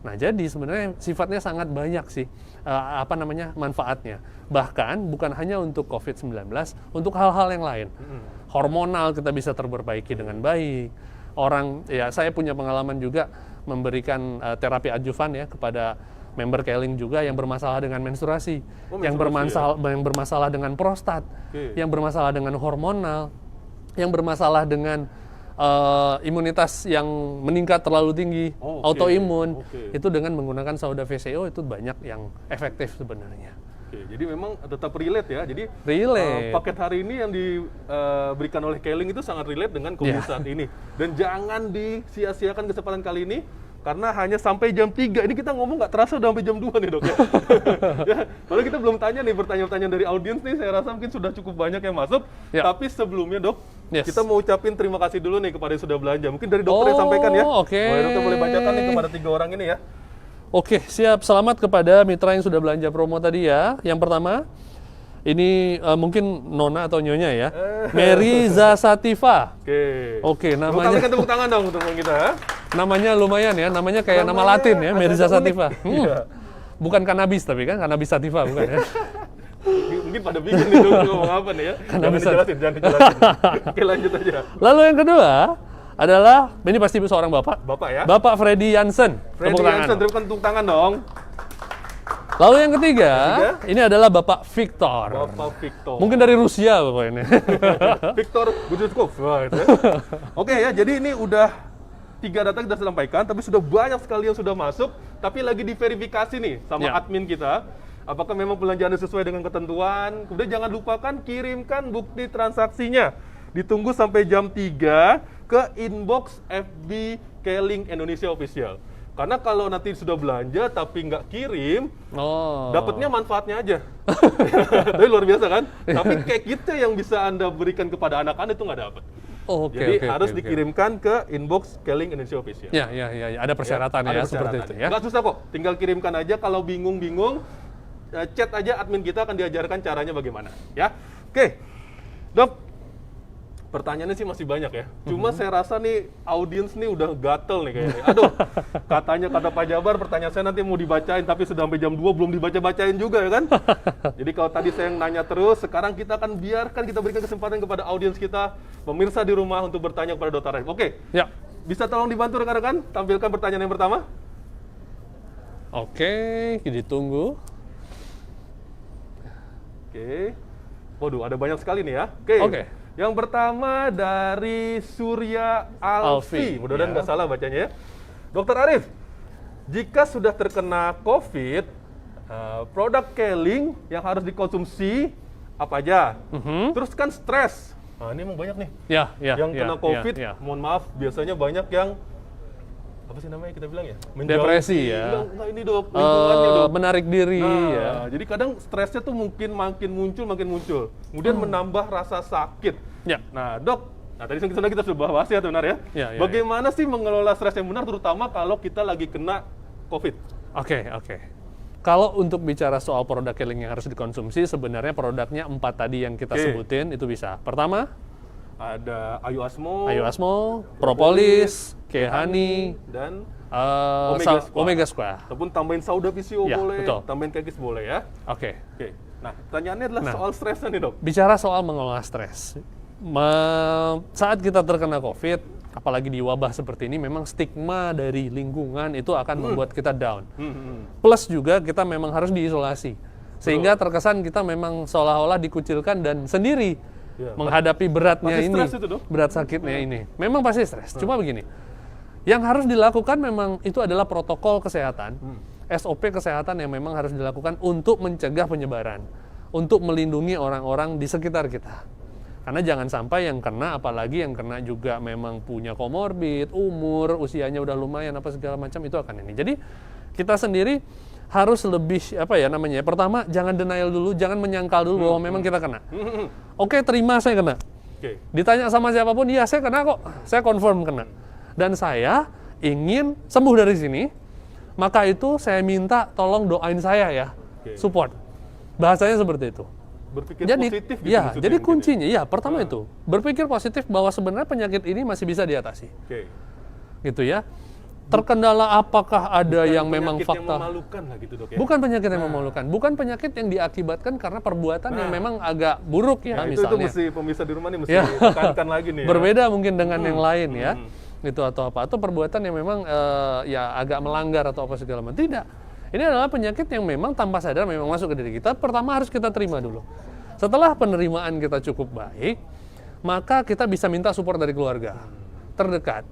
Nah, jadi sebenarnya sifatnya sangat banyak sih manfaatnya. Bahkan bukan hanya untuk COVID-19, untuk hal-hal yang lain. Hormonal kita bisa terperbaiki dengan baik. Saya punya pengalaman juga memberikan terapi adjuvan ya kepada member Keling juga yang bermasalah dengan menstruasi, yang bermasalah dengan prostat, yang bermasalah dengan hormonal, yang bermasalah dengan imunitas yang meningkat terlalu tinggi, autoimun. Itu dengan menggunakan Sauda VCO itu banyak yang efektif sebenarnya. Oke, jadi memang tetap relate ya. Jadi Relate. paket hari ini yang diberikan oleh Keling itu sangat relate dengan kondisi saat ini. Dan jangan disia-siakan kesempatan kali ini karena hanya sampai jam 3. Ini kita ngomong nggak terasa udah sampai jam 2 nih, Dok ya. Ya, padahal kita belum tanya nih pertanyaan-pertanyaan dari audiens nih. Saya rasa mungkin sudah cukup banyak yang masuk. Ya. Tapi sebelumnya, Dok, Yes. kita mau ucapin terima kasih dulu nih kepada yang sudah belanja. Mungkin dari dokter yang sampaikan ya. Oke. Boleh dokter boleh bacakan nih kepada 3 orang ini ya. Oke, siap. Selamat kepada mitra yang sudah belanja promo tadi ya. Yang pertama, ini mungkin Nona atau Nyonya ya. Mary Zasativa. Oke, namanya Tepuk tangan dong untuk kita ya. namanya lumayan ya. Namanya kayak nama Latin ya, Mary Zasativa. Bukan cannabis tapi kan, cannabis sativa bukan ya. Mungkin pada bingung nih dong ngomong apa nih ya. Jangan dijelasin. Oke, lanjut aja. Lalu yang kedua adalah, ini pasti seorang bapak. Bapak ya. Bapak Freddy Jansen. Freddy Tepuk tangan. Jansen, tepuk tangan dong. Lalu yang ketiga, ini adalah Bapak Victor. Bapak Victor. Mungkin dari Rusia Bapak ini. Victor Bujuskov. Wah, itu ya. Oke ya, jadi ini udah 3 data kita sudah sampaikan, tapi sudah banyak sekali yang sudah masuk, tapi lagi diverifikasi nih sama Ya. admin kita. Apakah memang belanjaannya sesuai dengan ketentuan? Kemudian jangan lupakan kirimkan bukti transaksinya. Ditunggu sampai jam 3 ke inbox FB Keling Indonesia Official. Karena kalau nanti sudah belanja tapi nggak kirim, dapatnya manfaatnya aja. Tapi luar biasa kan? Tapi kayak kita yang bisa Anda berikan kepada anak-anak itu nggak dapat. Jadi harus dikirimkan ke inbox Keling Indonesia Official. Ya, ada persyaratan ya, seperti itu ya. Nggak susah kok, tinggal kirimkan aja. Kalau bingung-bingung, chat aja admin kita akan diajarkan caranya bagaimana. Ya, oke, Dok. Pertanyaannya sih masih banyak ya. Cuma saya rasa nih audiens nih udah gatel nih kayaknya. Aduh, katanya kata Pak Jabar pertanyaan saya nanti mau dibacain tapi sudah sampai jam 2 belum dibaca-bacain juga ya kan. Jadi kalau tadi saya yang nanya terus, sekarang kita akan biarkan kita berikan kesempatan kepada audiens kita, pemirsa di rumah untuk bertanya kepada Dr. Arif. Oke. Ya. Bisa tolong dibantu rekan-rekan tampilkan pertanyaan yang pertama? Oke, ditunggu. Oke. Waduh, ada banyak sekali nih ya. Oke. Yang pertama dari Surya Alfi. Alfi, Mudah-mudahan ya. nggak salah bacanya ya. Dokter Arif, jika sudah terkena COVID, produk Keling yang harus dikonsumsi apa aja? Terus kan stres. Nah, ini emang banyak nih. Yang kena COVID, mohon maaf, biasanya banyak yang apa sih namanya kita bilang ya? Depresi ya. Enggak ini dok, lingkungannya dok. Menarik diri Nah, jadi kadang stresnya tuh mungkin makin muncul. Kemudian menambah rasa sakit. Ya. Nah dok, tadi kita sudah bahas ya benar ya. Bagaimana sih mengelola stres yang benar, terutama kalau kita lagi kena COVID? Oke. Kalau untuk bicara soal produk Keling yang harus dikonsumsi, sebenarnya produknya 4 tadi yang kita sebutin itu bisa. Pertama, ada Ayu Asmo, Propolis, Kehani, dan Omega Square. Ataupun tambahin Sauda Visio boleh, betul. tambahin Kekis boleh ya. Oke. Nah, pertanyaannya adalah soal stresnya nih dok. Bicara soal mengelola stres, saat kita terkena COVID, apalagi di wabah seperti ini, memang stigma dari lingkungan itu akan membuat kita down. Plus juga kita memang harus diisolasi, sehingga terkesan kita memang seolah-olah dikucilkan dan sendiri menghadapi beratnya pasti ini, stres itu, dok? berat sakitnya ini. Memang pasti stres. Cuma begini, yang harus dilakukan memang itu adalah protokol kesehatan, SOP kesehatan yang memang harus dilakukan untuk mencegah penyebaran, untuk melindungi orang-orang di sekitar kita. Karena jangan sampai yang kena, apalagi yang kena juga memang punya komorbid, umur, usianya udah lumayan, apa segala macam, itu akan ini. Jadi kita sendiri harus lebih, pertama jangan denial dulu, jangan menyangkal dulu bahwa memang kita kena. Oke, terima saya kena. Ditanya sama siapapun, iya saya kena kok, saya confirm kena. Dan saya ingin sembuh dari sini, maka itu saya minta tolong doain saya ya, support. Bahasanya seperti itu. Berpikir positif gitu. Jadi kuncinya, pertama itu berpikir positif bahwa sebenarnya penyakit ini masih bisa diatasi. Gitu ya. Terkendala apakah ada yang memang fakta? Yang memalukan lah gitu dok ya. Bukan penyakit yang memalukan, bukan penyakit yang diakibatkan karena perbuatan yang memang agak buruk ya, misalnya. Itu mesti pemirsa di rumah nih mesti tekankan lagi nih. Berbeda mungkin dengan yang lain ya. Gitu atau perbuatan yang memang agak melanggar atau apa segala macam. Tidak. Ini adalah penyakit yang memang tanpa sadar memang masuk ke diri kita. Pertama harus kita terima dulu. Setelah penerimaan kita cukup baik, maka kita bisa minta support dari keluarga terdekat.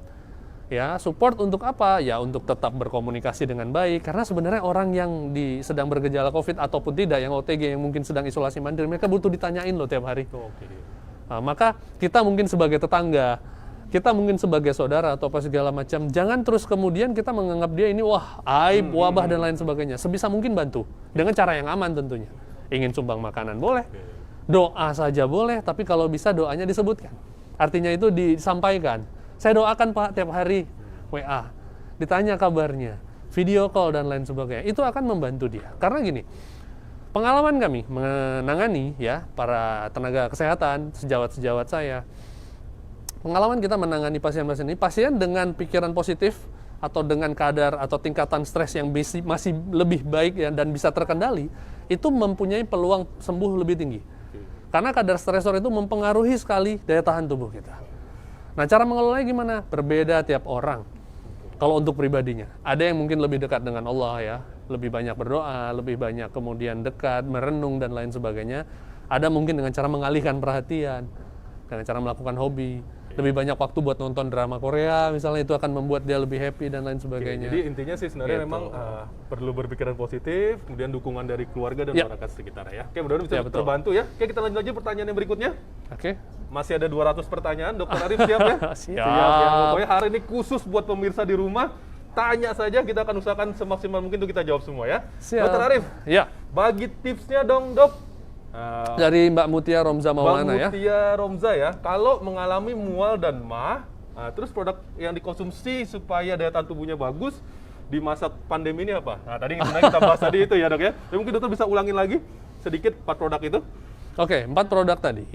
Ya, support untuk apa? Ya, untuk tetap berkomunikasi dengan baik. Karena sebenarnya orang yang sedang bergejala COVID ataupun tidak, yang OTG, yang mungkin sedang isolasi mandiri, mereka butuh ditanyain loh tiap hari. Nah, maka kita mungkin sebagai tetangga, kita mungkin sebagai saudara atau apa segala macam, jangan terus kemudian kita menganggap dia ini wah aib, wabah dan lain sebagainya. Sebisa mungkin bantu dengan cara yang aman tentunya. Ingin sumbang makanan boleh, doa saja boleh, tapi kalau bisa doanya disebutkan. Artinya itu disampaikan. Saya doakan Pak tiap hari, WA, ditanya kabarnya, video call dan lain sebagainya. Itu akan membantu dia. Karena gini, pengalaman kami menangani ya para tenaga kesehatan, sejawat-sejawat saya, pengalaman kita menangani pasien-pasien ini, pasien dengan pikiran positif atau dengan kadar atau tingkatan stres yang masih lebih baik ya, dan bisa terkendali, itu mempunyai peluang sembuh lebih tinggi. Karena kadar stresor itu mempengaruhi sekali daya tahan tubuh kita. Nah, cara mengelolanya gimana? Berbeda tiap orang. Kalau untuk pribadinya, ada yang mungkin lebih dekat dengan Allah ya, lebih banyak berdoa, lebih banyak kemudian dekat, merenung dan lain sebagainya. Ada mungkin dengan cara mengalihkan perhatian, dengan cara melakukan hobi. Lebih banyak waktu buat nonton drama Korea, misalnya, itu akan membuat dia lebih happy dan lain sebagainya. Jadi intinya sih sebenarnya memang perlu berpikiran positif, kemudian dukungan dari keluarga dan masyarakat sekitar ya. Oke, mudah-mudahan bisa terbantu ya. Oke, kita lanjut aja pertanyaan yang berikutnya. Oke. Masih ada 200 pertanyaan, Dokter Arif siap ya? Siap. Ya. Pokoknya hari ini khusus buat pemirsa di rumah. Tanya saja, kita akan usahakan semaksimal mungkin untuk kita jawab semua ya. Siap. Dokter Arif, bagi tipsnya dong dok. Dari Mbak Mutia Romza Maulana ya. Mbak Mutia Romza ya, kalau mengalami mual dan mah, terus produk yang dikonsumsi supaya daya tahan tubuhnya bagus di masa pandemi ini apa? Nah, tadi sebenarnya kita bahas tadi itu ya dok ya. Tapi mungkin dokter bisa ulangin lagi sedikit 4 produk itu. Oke, 4 produk tadi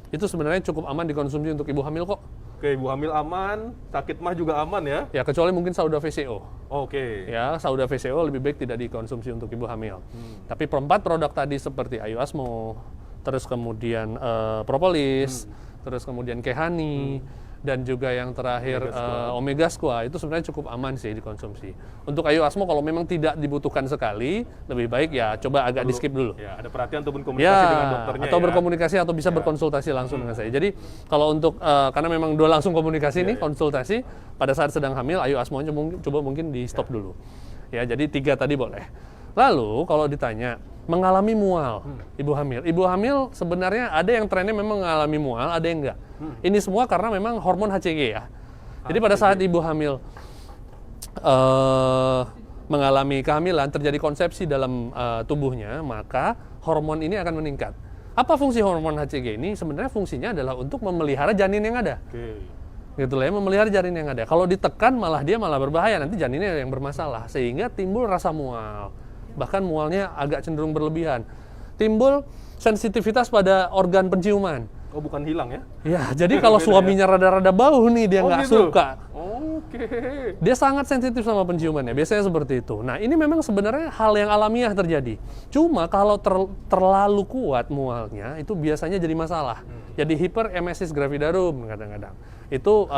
itu sebenarnya cukup aman dikonsumsi untuk ibu hamil kok. Oke, ibu hamil aman, sakit mah juga aman ya? Ya, kecuali mungkin Sauda VCO. Oke. Ya, Sauda VCO lebih baik tidak dikonsumsi untuk ibu hamil. Tapi 4 produk tadi seperti Ayu Asmo, terus kemudian Propolis, terus kemudian Kehani, dan juga yang terakhir Omega Square, itu sebenarnya cukup aman sih dikonsumsi. Untuk Ayu Asmo kalau memang tidak dibutuhkan sekali, lebih baik ya coba agak di skip dulu. Ya, ada perhatian ataupun komunikasi dengan dokternya atau berkomunikasi atau bisa berkonsultasi langsung dengan saya. Jadi kalau untuk karena memang dua langsung komunikasi nih, konsultasi pada saat sedang hamil, Ayu Asmo coba mungkin di stop dulu. Ya, jadi 3 tadi boleh. Lalu kalau ditanya mengalami mual, ibu hamil sebenarnya ada yang trennya memang mengalami mual, ada yang enggak. Ini semua karena memang hormon HCG ya. Jadi pada saat ibu hamil mengalami kehamilan, terjadi konsepsi dalam tubuhnya, maka hormon ini akan meningkat. Apa fungsi hormon HCG ini? Sebenarnya fungsinya adalah untuk memelihara janin yang ada. Gitu lah ya, memelihara janin yang ada. Kalau ditekan dia malah berbahaya, nanti janinnya yang bermasalah, sehingga timbul rasa mual. Bahkan mualnya agak cenderung berlebihan. Timbul sensitivitas pada organ penciuman. Oh, bukan hilang ya? Ya, jadi kalau suaminya rada-rada bau nih, dia nggak gitu? suka. Oke. Dia sangat sensitif sama penciumannya, biasanya seperti itu. Nah, ini memang sebenarnya hal yang alamiah terjadi. Cuma kalau terlalu kuat mualnya, itu biasanya jadi masalah. Jadi hiperemesis gravidarum kadang-kadang. Itu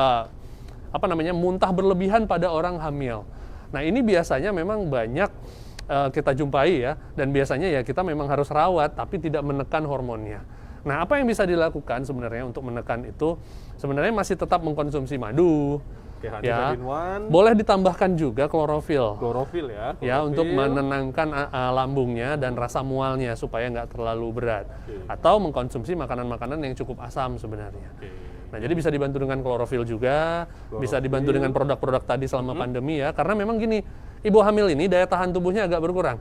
muntah berlebihan pada orang hamil. Nah, ini biasanya memang banyak kita jumpai ya, dan biasanya ya kita memang harus rawat, tapi tidak menekan hormonnya. Nah, apa yang bisa dilakukan sebenarnya untuk menekan itu? Sebenarnya masih tetap mengkonsumsi madu. Ya, boleh ditambahkan juga klorofil. Klorofil ya. Ya, untuk menenangkan lambungnya dan rasa mualnya supaya nggak terlalu berat. Atau mengkonsumsi makanan-makanan yang cukup asam sebenarnya. Nah, jadi bisa dibantu dengan klorofil juga, bisa dibantu dengan produk-produk tadi selama pandemi ya. Karena memang gini, ibu hamil ini daya tahan tubuhnya agak berkurang.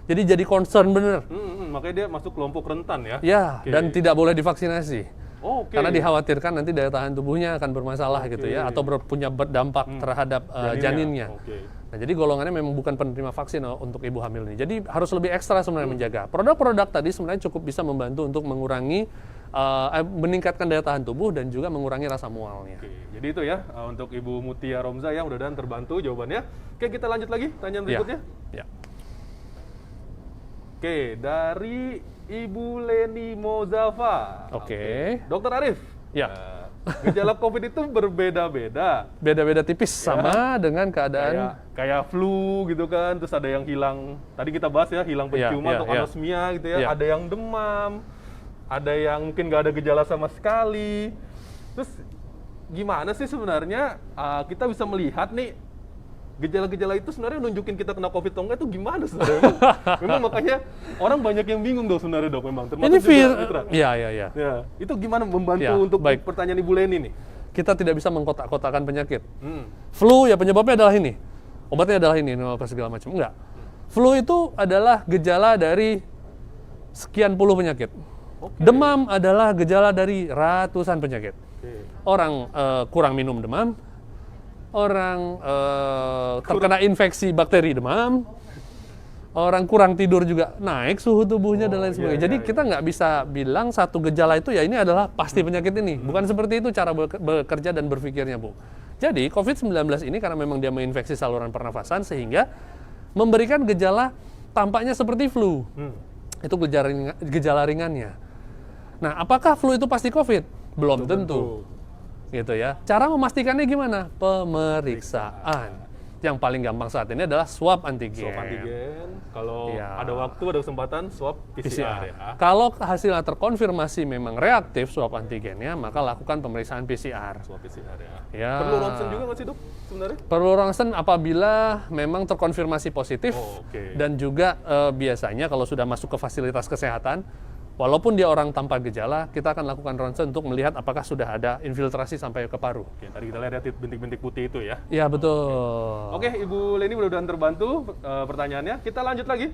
Jadi concern bener. Makanya dia masuk kelompok rentan ya? Ya, dan tidak boleh divaksinasi. Karena dikhawatirkan nanti daya tahan tubuhnya akan bermasalah gitu ya, atau punya berdampak terhadap janinnya. Nah, jadi golongannya memang bukan penerima vaksin untuk ibu hamil ini. Jadi harus lebih ekstra sebenarnya menjaga. Produk-produk tadi sebenarnya cukup bisa membantu untuk mengurangi, meningkatkan daya tahan tubuh dan juga mengurangi rasa mualnya. Jadi itu ya untuk Ibu Mutia Romza ya, mudah-mudahan terbantu jawabannya. Oke, kita lanjut lagi tanyaan berikutnya. Ya. Oke, dari Ibu Leni Mozafa. Oke. Dokter Arif. Ya. Gejala COVID itu berbeda-beda. Beda-beda tipis sama dengan keadaan kayak flu gitu kan, terus ada yang hilang. Tadi kita bahas ya, hilang penciuman atau anosmia gitu ya. Ada yang demam, ada yang mungkin nggak ada gejala sama sekali. Terus gimana sih sebenarnya kita bisa melihat nih gejala-gejala itu sebenarnya nunjukin kita kena COVID atau enggak itu gimana sebenarnya? Memang makanya orang banyak yang bingung dong sebenarnya dok memang. Termasuk ini Mitra. Ya. Itu gimana membantu untuk pertanyaan Ibu Leni nih? Kita tidak bisa mengkotak-kotakan penyakit. Flu ya penyebabnya adalah ini. Obatnya adalah ini, apa segala macam. Enggak. Flu itu adalah gejala dari sekian puluh penyakit. Demam adalah gejala dari ratusan penyakit. Orang kurang minum demam, orang terkena infeksi bakteri demam, orang kurang tidur juga naik suhu tubuhnya dan lain sebagainya. Jadi kita nggak bisa bilang satu gejala itu ya ini adalah pasti penyakit ini. Bukan seperti itu cara bekerja dan berpikirnya, Bu. Jadi COVID-19 ini karena memang dia menginfeksi saluran pernafasan sehingga memberikan gejala tampaknya seperti flu. Itu gejala ringannya. Nah, apakah flu itu pasti COVID? Belum tentu. Gitu ya. Cara memastikannya gimana? Pemeriksaan. Yang paling gampang saat ini adalah swab antigen. Swab antigen. Kalau ada waktu, ada kesempatan, swab PCR. Ya. Kalau hasilnya terkonfirmasi memang reaktif swab antigennya, maka lakukan pemeriksaan PCR. Swab PCR ya. Ya. Perlu ronsen juga nggak sih dok sebenarnya? Perlu ronsen apabila memang terkonfirmasi positif. Dan juga biasanya kalau sudah masuk ke fasilitas kesehatan, walaupun dia orang tanpa gejala, kita akan lakukan ronsen untuk melihat apakah sudah ada infiltrasi sampai ke paru. Tadi kita lihat bintik-bintik putih itu ya. Iya, betul. Oke, Ibu Leni mudah-mudahan terbantu pertanyaannya. Kita lanjut lagi.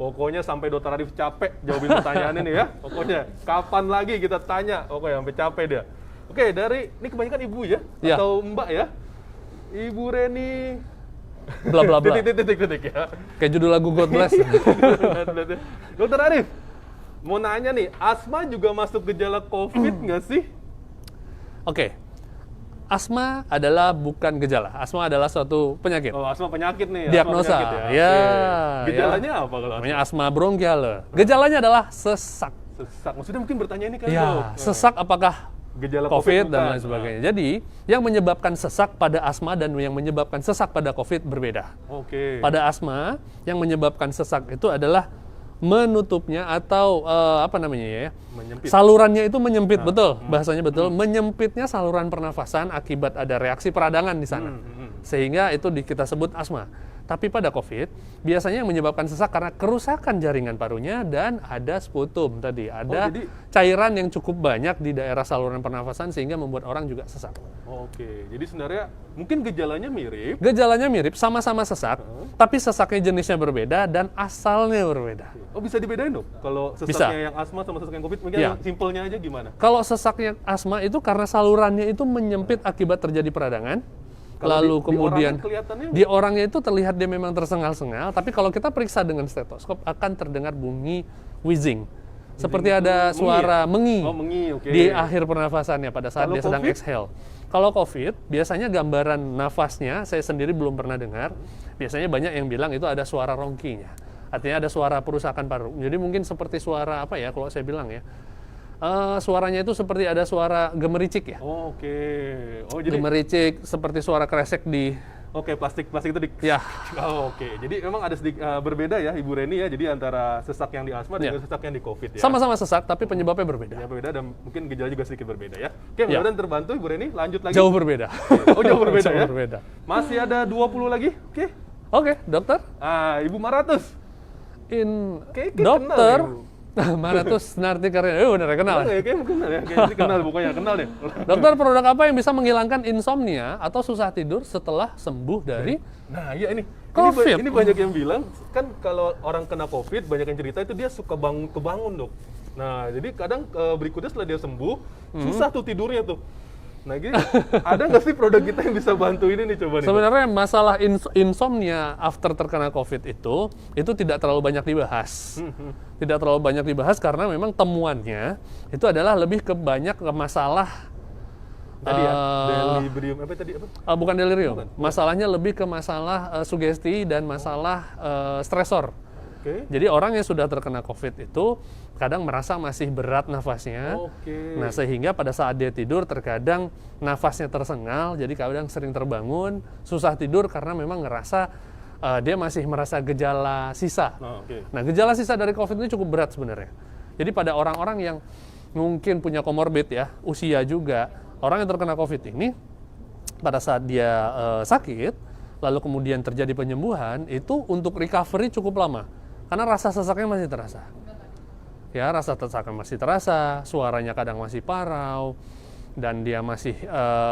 Pokoknya sampai Dokter Arif capek jawabin pertanyaan ini ya. Pokoknya kapan lagi kita tanya? Oke, sampai capek dia. Oke, ini kebanyakan ibu ya? Atau mbak ya? Ibu Reni bla bla bla. Titik ya. Kayak judul lagu God Bless. Dokter Arif, mau nanya nih, asma juga masuk gejala COVID nggak sih? Oke. Asma adalah bukan gejala. Asma adalah suatu penyakit. Oh, asma penyakit nih. Diagnosa. Asma penyakit ya. Gejalanya apa kalau asma? Namanya asma bronkial. Gejalanya adalah sesak. Sesak. Maksudnya mungkin bertanya ini kan sesak apakah gejala COVID dan lain sebagainya. Jadi, yang menyebabkan sesak pada asma dan yang menyebabkan sesak pada COVID berbeda. Pada asma, yang menyebabkan sesak itu adalah menutupnya atau menyempit. Salurannya itu menyempit, betul, bahasanya betul, menyempitnya saluran pernafasan akibat ada reaksi peradangan di sana, sehingga itu kita sebut asma. Tapi pada COVID, biasanya yang menyebabkan sesak karena kerusakan jaringan parunya dan ada sputum tadi. Ada jadi- cairan yang cukup banyak di daerah saluran pernafasan sehingga membuat orang juga sesak. Oke, jadi sebenarnya mungkin gejalanya mirip. Gejalanya mirip, sama-sama sesak, tapi sesaknya jenisnya berbeda dan asalnya berbeda. Oh, bisa dibedain dong? Kalau Bisa. sesaknya yang asma sama sesak yang COVID, mungkin Iya. yang simpelnya aja gimana? Kalau sesaknya asma itu karena salurannya itu menyempit akibat terjadi peradangan. Kalau Lalu di kemudian orangnya kelihatannya- di orangnya itu terlihat dia memang tersengal-sengal, tapi kalau kita periksa dengan stetoskop akan terdengar bunyi wheezing. Seperti ada mengi suara ya? mengi, Oh, mengi, oke. di akhir pernafasannya pada saat Kalau dia sedang COVID? exhale. Kalau COVID, biasanya gambaran nafasnya, saya sendiri belum pernah dengar, biasanya banyak yang bilang itu ada suara rongkinya. Artinya ada suara perusakan paru. Jadi mungkin seperti suara apa ya, kalau saya bilang ya, suaranya itu seperti ada suara gemericik ya. Oh, oke. Oh, jadi Gemericik, seperti suara kresek di, oke, plastik itu di. ya, Oh, oke. Jadi memang ada sedikit berbeda ya, Ibu Reni ya. Jadi antara sesak yang di asma dan Ya. juga sesak yang di COVID ya. sama-sama sesak, tapi penyebabnya berbeda. Ya, berbeda dan mungkin gejala juga sedikit berbeda ya. Oke, Ya. mudah-mudahan terbantu Ibu Reni. Lanjut lagi. Jauh berbeda. Oh, jauh berbeda Jauh ya. berbeda. Masih ada 20 lagi. Oke. Oke, dokter. Ibu Maratus. Kayak Dokter. kenal ya, Ibu. Maratus Narti Karya. Bener ya, kenal. Kenal ya, kayak kenal ya. Kayak kenal pokoknya, kenal deh. Dokter, produk apa yang bisa menghilangkan insomnia atau susah tidur setelah sembuh dari Nah, iya ini. COVID. Ini banyak yang bilang kan kalau orang kena COVID banyak yang cerita itu dia suka kebangun, Dok. Nah, jadi kadang berikutnya setelah dia sembuh, susah tuh tidurnya tuh. Nah, gini, ada nggak sih produk kita yang bisa bantu ini nih, coba nih? Dok? sebenarnya masalah insomnia after terkena COVID itu tidak terlalu banyak dibahas. Tidak terlalu banyak dibahas karena memang temuannya itu adalah lebih ke banyak ke masalah Tadi ya, eh, delirium apa tadi apa? bukan delirium. Masalahnya lebih ke masalah sugesti dan masalah stresor. Oke. Jadi orang yang sudah terkena COVID itu kadang merasa masih berat nafasnya. Oke. Nah, sehingga pada saat dia tidur terkadang nafasnya tersengal, jadi kadang sering terbangun, susah tidur karena memang ngerasa dia masih merasa gejala sisa. Nah, oke. Nah, gejala sisa dari COVID ini cukup berat sebenarnya. Jadi pada orang-orang yang mungkin punya komorbid ya, usia juga, orang yang terkena COVID ini pada saat dia sakit, lalu kemudian terjadi penyembuhan, itu untuk recovery cukup lama. Karena rasa sesaknya masih terasa. Ya, rasa sesaknya masih terasa, suaranya kadang masih parau, dan dia masih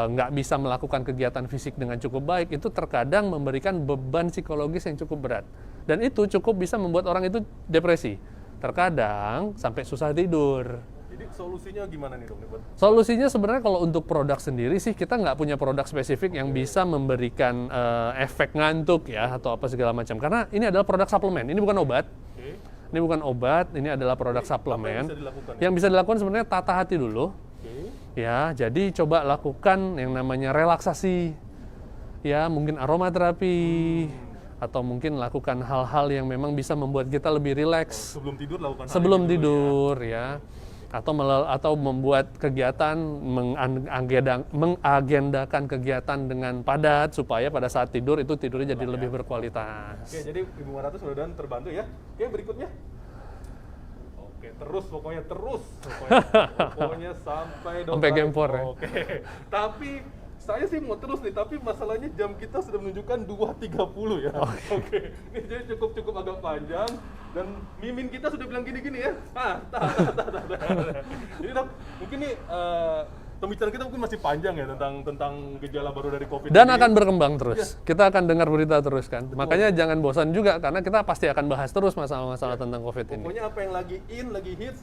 nggak bisa melakukan kegiatan fisik dengan cukup baik, itu terkadang memberikan beban psikologis yang cukup berat. Dan itu cukup bisa membuat orang itu depresi. Terkadang sampai susah tidur. Jadi solusinya gimana nih, Dok? Nih, buat Solusinya sebenarnya kalau untuk produk sendiri sih kita nggak punya produk spesifik yang bisa memberikan efek ngantuk ya atau apa segala macam. Karena ini adalah produk suplemen, ini bukan obat. Oke. Ini bukan obat, ini adalah produk Apa yang suplemen. bisa dilakukan? Yang bisa dilakukan sebenarnya tata hati dulu. Oke. Ya, jadi coba lakukan yang namanya relaksasi. Ya, mungkin aromaterapi atau mungkin lakukan hal-hal yang memang bisa membuat kita lebih rileks Sebelum tidur lakukan hal sebelum ini dulu tidur ya. Atau membuat kegiatan mengagendakan kegiatan dengan padat supaya pada saat tidur itu tidurnya jadi lebih berkualitas. Oke, jadi Ibu Maratus mudah-mudahan terbantu ya. Oke, berikutnya. Oke, terus pokoknya pokoknya sampai Dok Sampai Arif. gempor ya. Oke. Tapi saya sih mau terus nih, tapi masalahnya jam kita sudah menunjukkan 2.30 ya. Oke. Ini jadi cukup agak panjang dan mimin kita sudah bilang gini-gini ya. Jadi Dok, mungkin nih pembicaraan kita mungkin masih panjang ya tentang gejala baru dari COVID Dan ini. akan berkembang terus. Kita akan dengar berita terus kan. Makanya jangan bosan juga karena kita pasti akan bahas terus masalah-masalah tentang COVID ini. Pokoknya apa yang lagi lagi hits,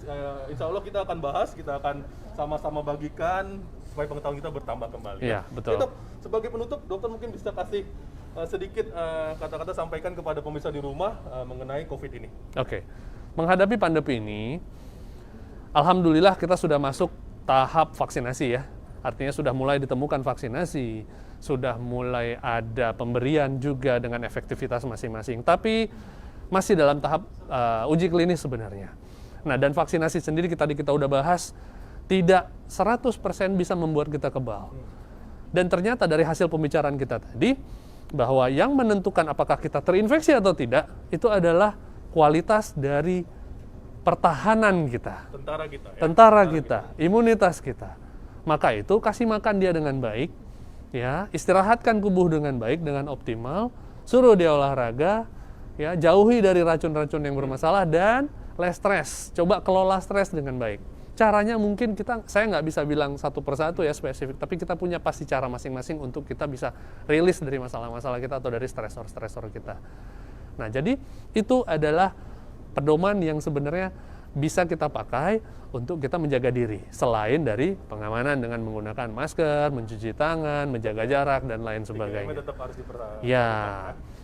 insya Allah kita akan bahas, kita akan sama-sama bagikan supaya pengetahuan kita bertambah kembali. Iya, betul. Dok, sebagai penutup, dokter mungkin bisa kasih sedikit kata-kata sampaikan kepada pemirsa di rumah mengenai COVID ini. Oke. Menghadapi pandemi ini, alhamdulillah kita sudah masuk tahap vaksinasi ya. Artinya sudah mulai ditemukan vaksinasi, sudah mulai ada pemberian juga dengan efektivitas masing-masing. Tapi masih dalam tahap uji klinis sebenarnya. Nah, dan vaksinasi sendiri tadi kita udah bahas, tidak 100% bisa membuat kita kebal. Dan ternyata dari hasil pembicaraan kita tadi, bahwa yang menentukan apakah kita terinfeksi atau tidak, itu adalah kualitas dari pertahanan kita. Tentara kita. Ya? Tentara kita, imunitas kita. Maka itu kasih makan dia dengan baik, ya, istirahatkan tubuh dengan baik, dengan optimal, suruh dia olahraga, ya jauhi dari racun-racun yang bermasalah dan less stress. Coba kelola stres dengan baik. Caranya mungkin saya nggak bisa bilang satu persatu ya spesifik, tapi kita punya pasti cara masing-masing untuk kita bisa rilis dari masalah-masalah kita atau dari stresor-stresor kita. Nah, jadi itu adalah pedoman yang sebenarnya bisa kita pakai untuk kita menjaga diri. Selain dari pengamanan dengan menggunakan masker, mencuci tangan, menjaga jarak, dan lain sebagainya. 3M tetap harus diperhatikan. Ya,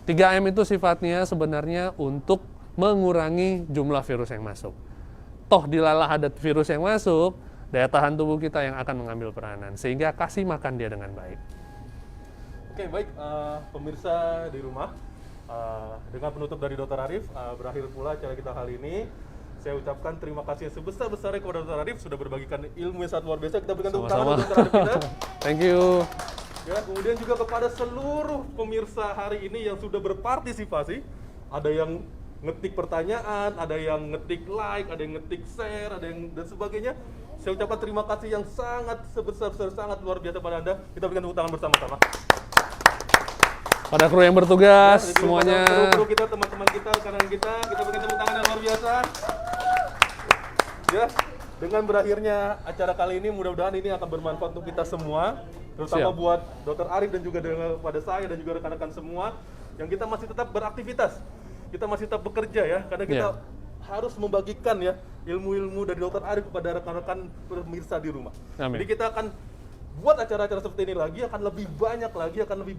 3M itu sifatnya sebenarnya untuk mengurangi jumlah virus yang masuk. Toh dilalah ada virus yang masuk, daya tahan tubuh kita yang akan mengambil peranan. Sehingga kasih makan dia dengan baik. Oke, baik pemirsa di rumah, dengan penutup dari Dr. Arif, berakhir pula acara kita kali ini. Saya ucapkan terima kasih sebesar-besarnya kepada Dr. Arif sudah berbagikan ilmu yang sangat luar biasa. Kita berikan tepuk tangan untuk Dr. Arif kita. Thank you. Ya, kemudian juga kepada seluruh pemirsa hari ini yang sudah berpartisipasi. Ada yang ngetik pertanyaan, ada yang ngetik like, ada yang ngetik share, ada yang dan sebagainya. Saya ucapkan terima kasih yang sangat sebesar-besar, sangat luar biasa pada Anda. Kita berikan tepuk tangan bersama-sama. Pada kru yang bertugas, Ya, semuanya. kru kita, teman-teman kita, rekan kita berikan tepuk tangan yang luar biasa. Ya, dengan berakhirnya acara kali ini, mudah-mudahan ini akan bermanfaat untuk kita semua, terutama Siap. buat Dr. Arif dan juga kepada saya dan juga rekan-rekan semua, yang kita masih tetap beraktivitas, kita masih tetap bekerja ya, karena kita harus membagikan ya ilmu-ilmu dari Dr. Arif kepada rekan-rekan pemirsa di rumah. Amin. Jadi kita akan buat acara-acara seperti ini lagi, akan lebih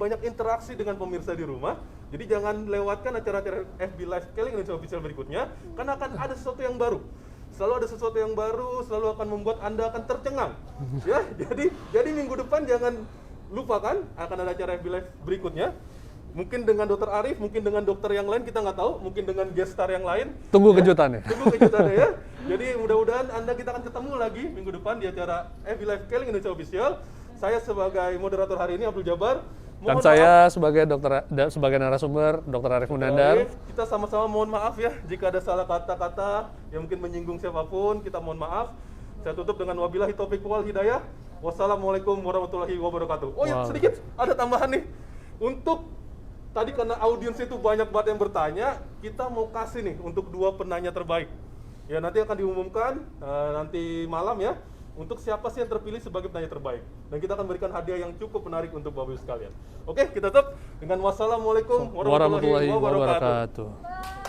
banyak interaksi dengan pemirsa di rumah. Jadi jangan lewatkan acara-acara FB Live Keling Indonesia Official berikutnya, karena akan ada sesuatu yang baru. Selalu ada sesuatu yang baru, selalu akan membuat Anda akan tercengang. Ya, jadi minggu depan jangan lupakan akan ada acara FB Live berikutnya. Mungkin dengan Dr. Arif, mungkin dengan dokter yang lain, kita nggak tahu, mungkin dengan guest star yang lain. Tunggu Ya, kejutannya. Tunggu kejutannya ya. Jadi mudah-mudahan kita akan ketemu lagi minggu depan di acara FB Live Keling Indonesia Official. Saya sebagai moderator hari ini Abdul Jabar. Dan Mohon saya maaf, sebagai narasumber, Dr. Arif Dr. Munandar. Arif, kita sama-sama mohon maaf ya jika ada salah kata-kata yang mungkin menyinggung siapapun, kita mohon maaf. Saya tutup dengan wabillahi taufiq wal hidayah. Wassalamualaikum warahmatullahi wabarakatuh. Oh ya, Wow. sedikit ada tambahan nih. Untuk tadi karena audiens itu banyak banget yang bertanya, kita mau kasih nih untuk 2 penanya terbaik. Ya, nanti akan diumumkan nanti malam ya. Untuk siapa sih yang terpilih sebagai penanya terbaik. Dan kita akan berikan hadiah yang cukup menarik untuk Bapak Ibu sekalian. Oke, kita tutup dengan wassalamualaikum warahmatullahi wabarakatuh. wabarakatuh.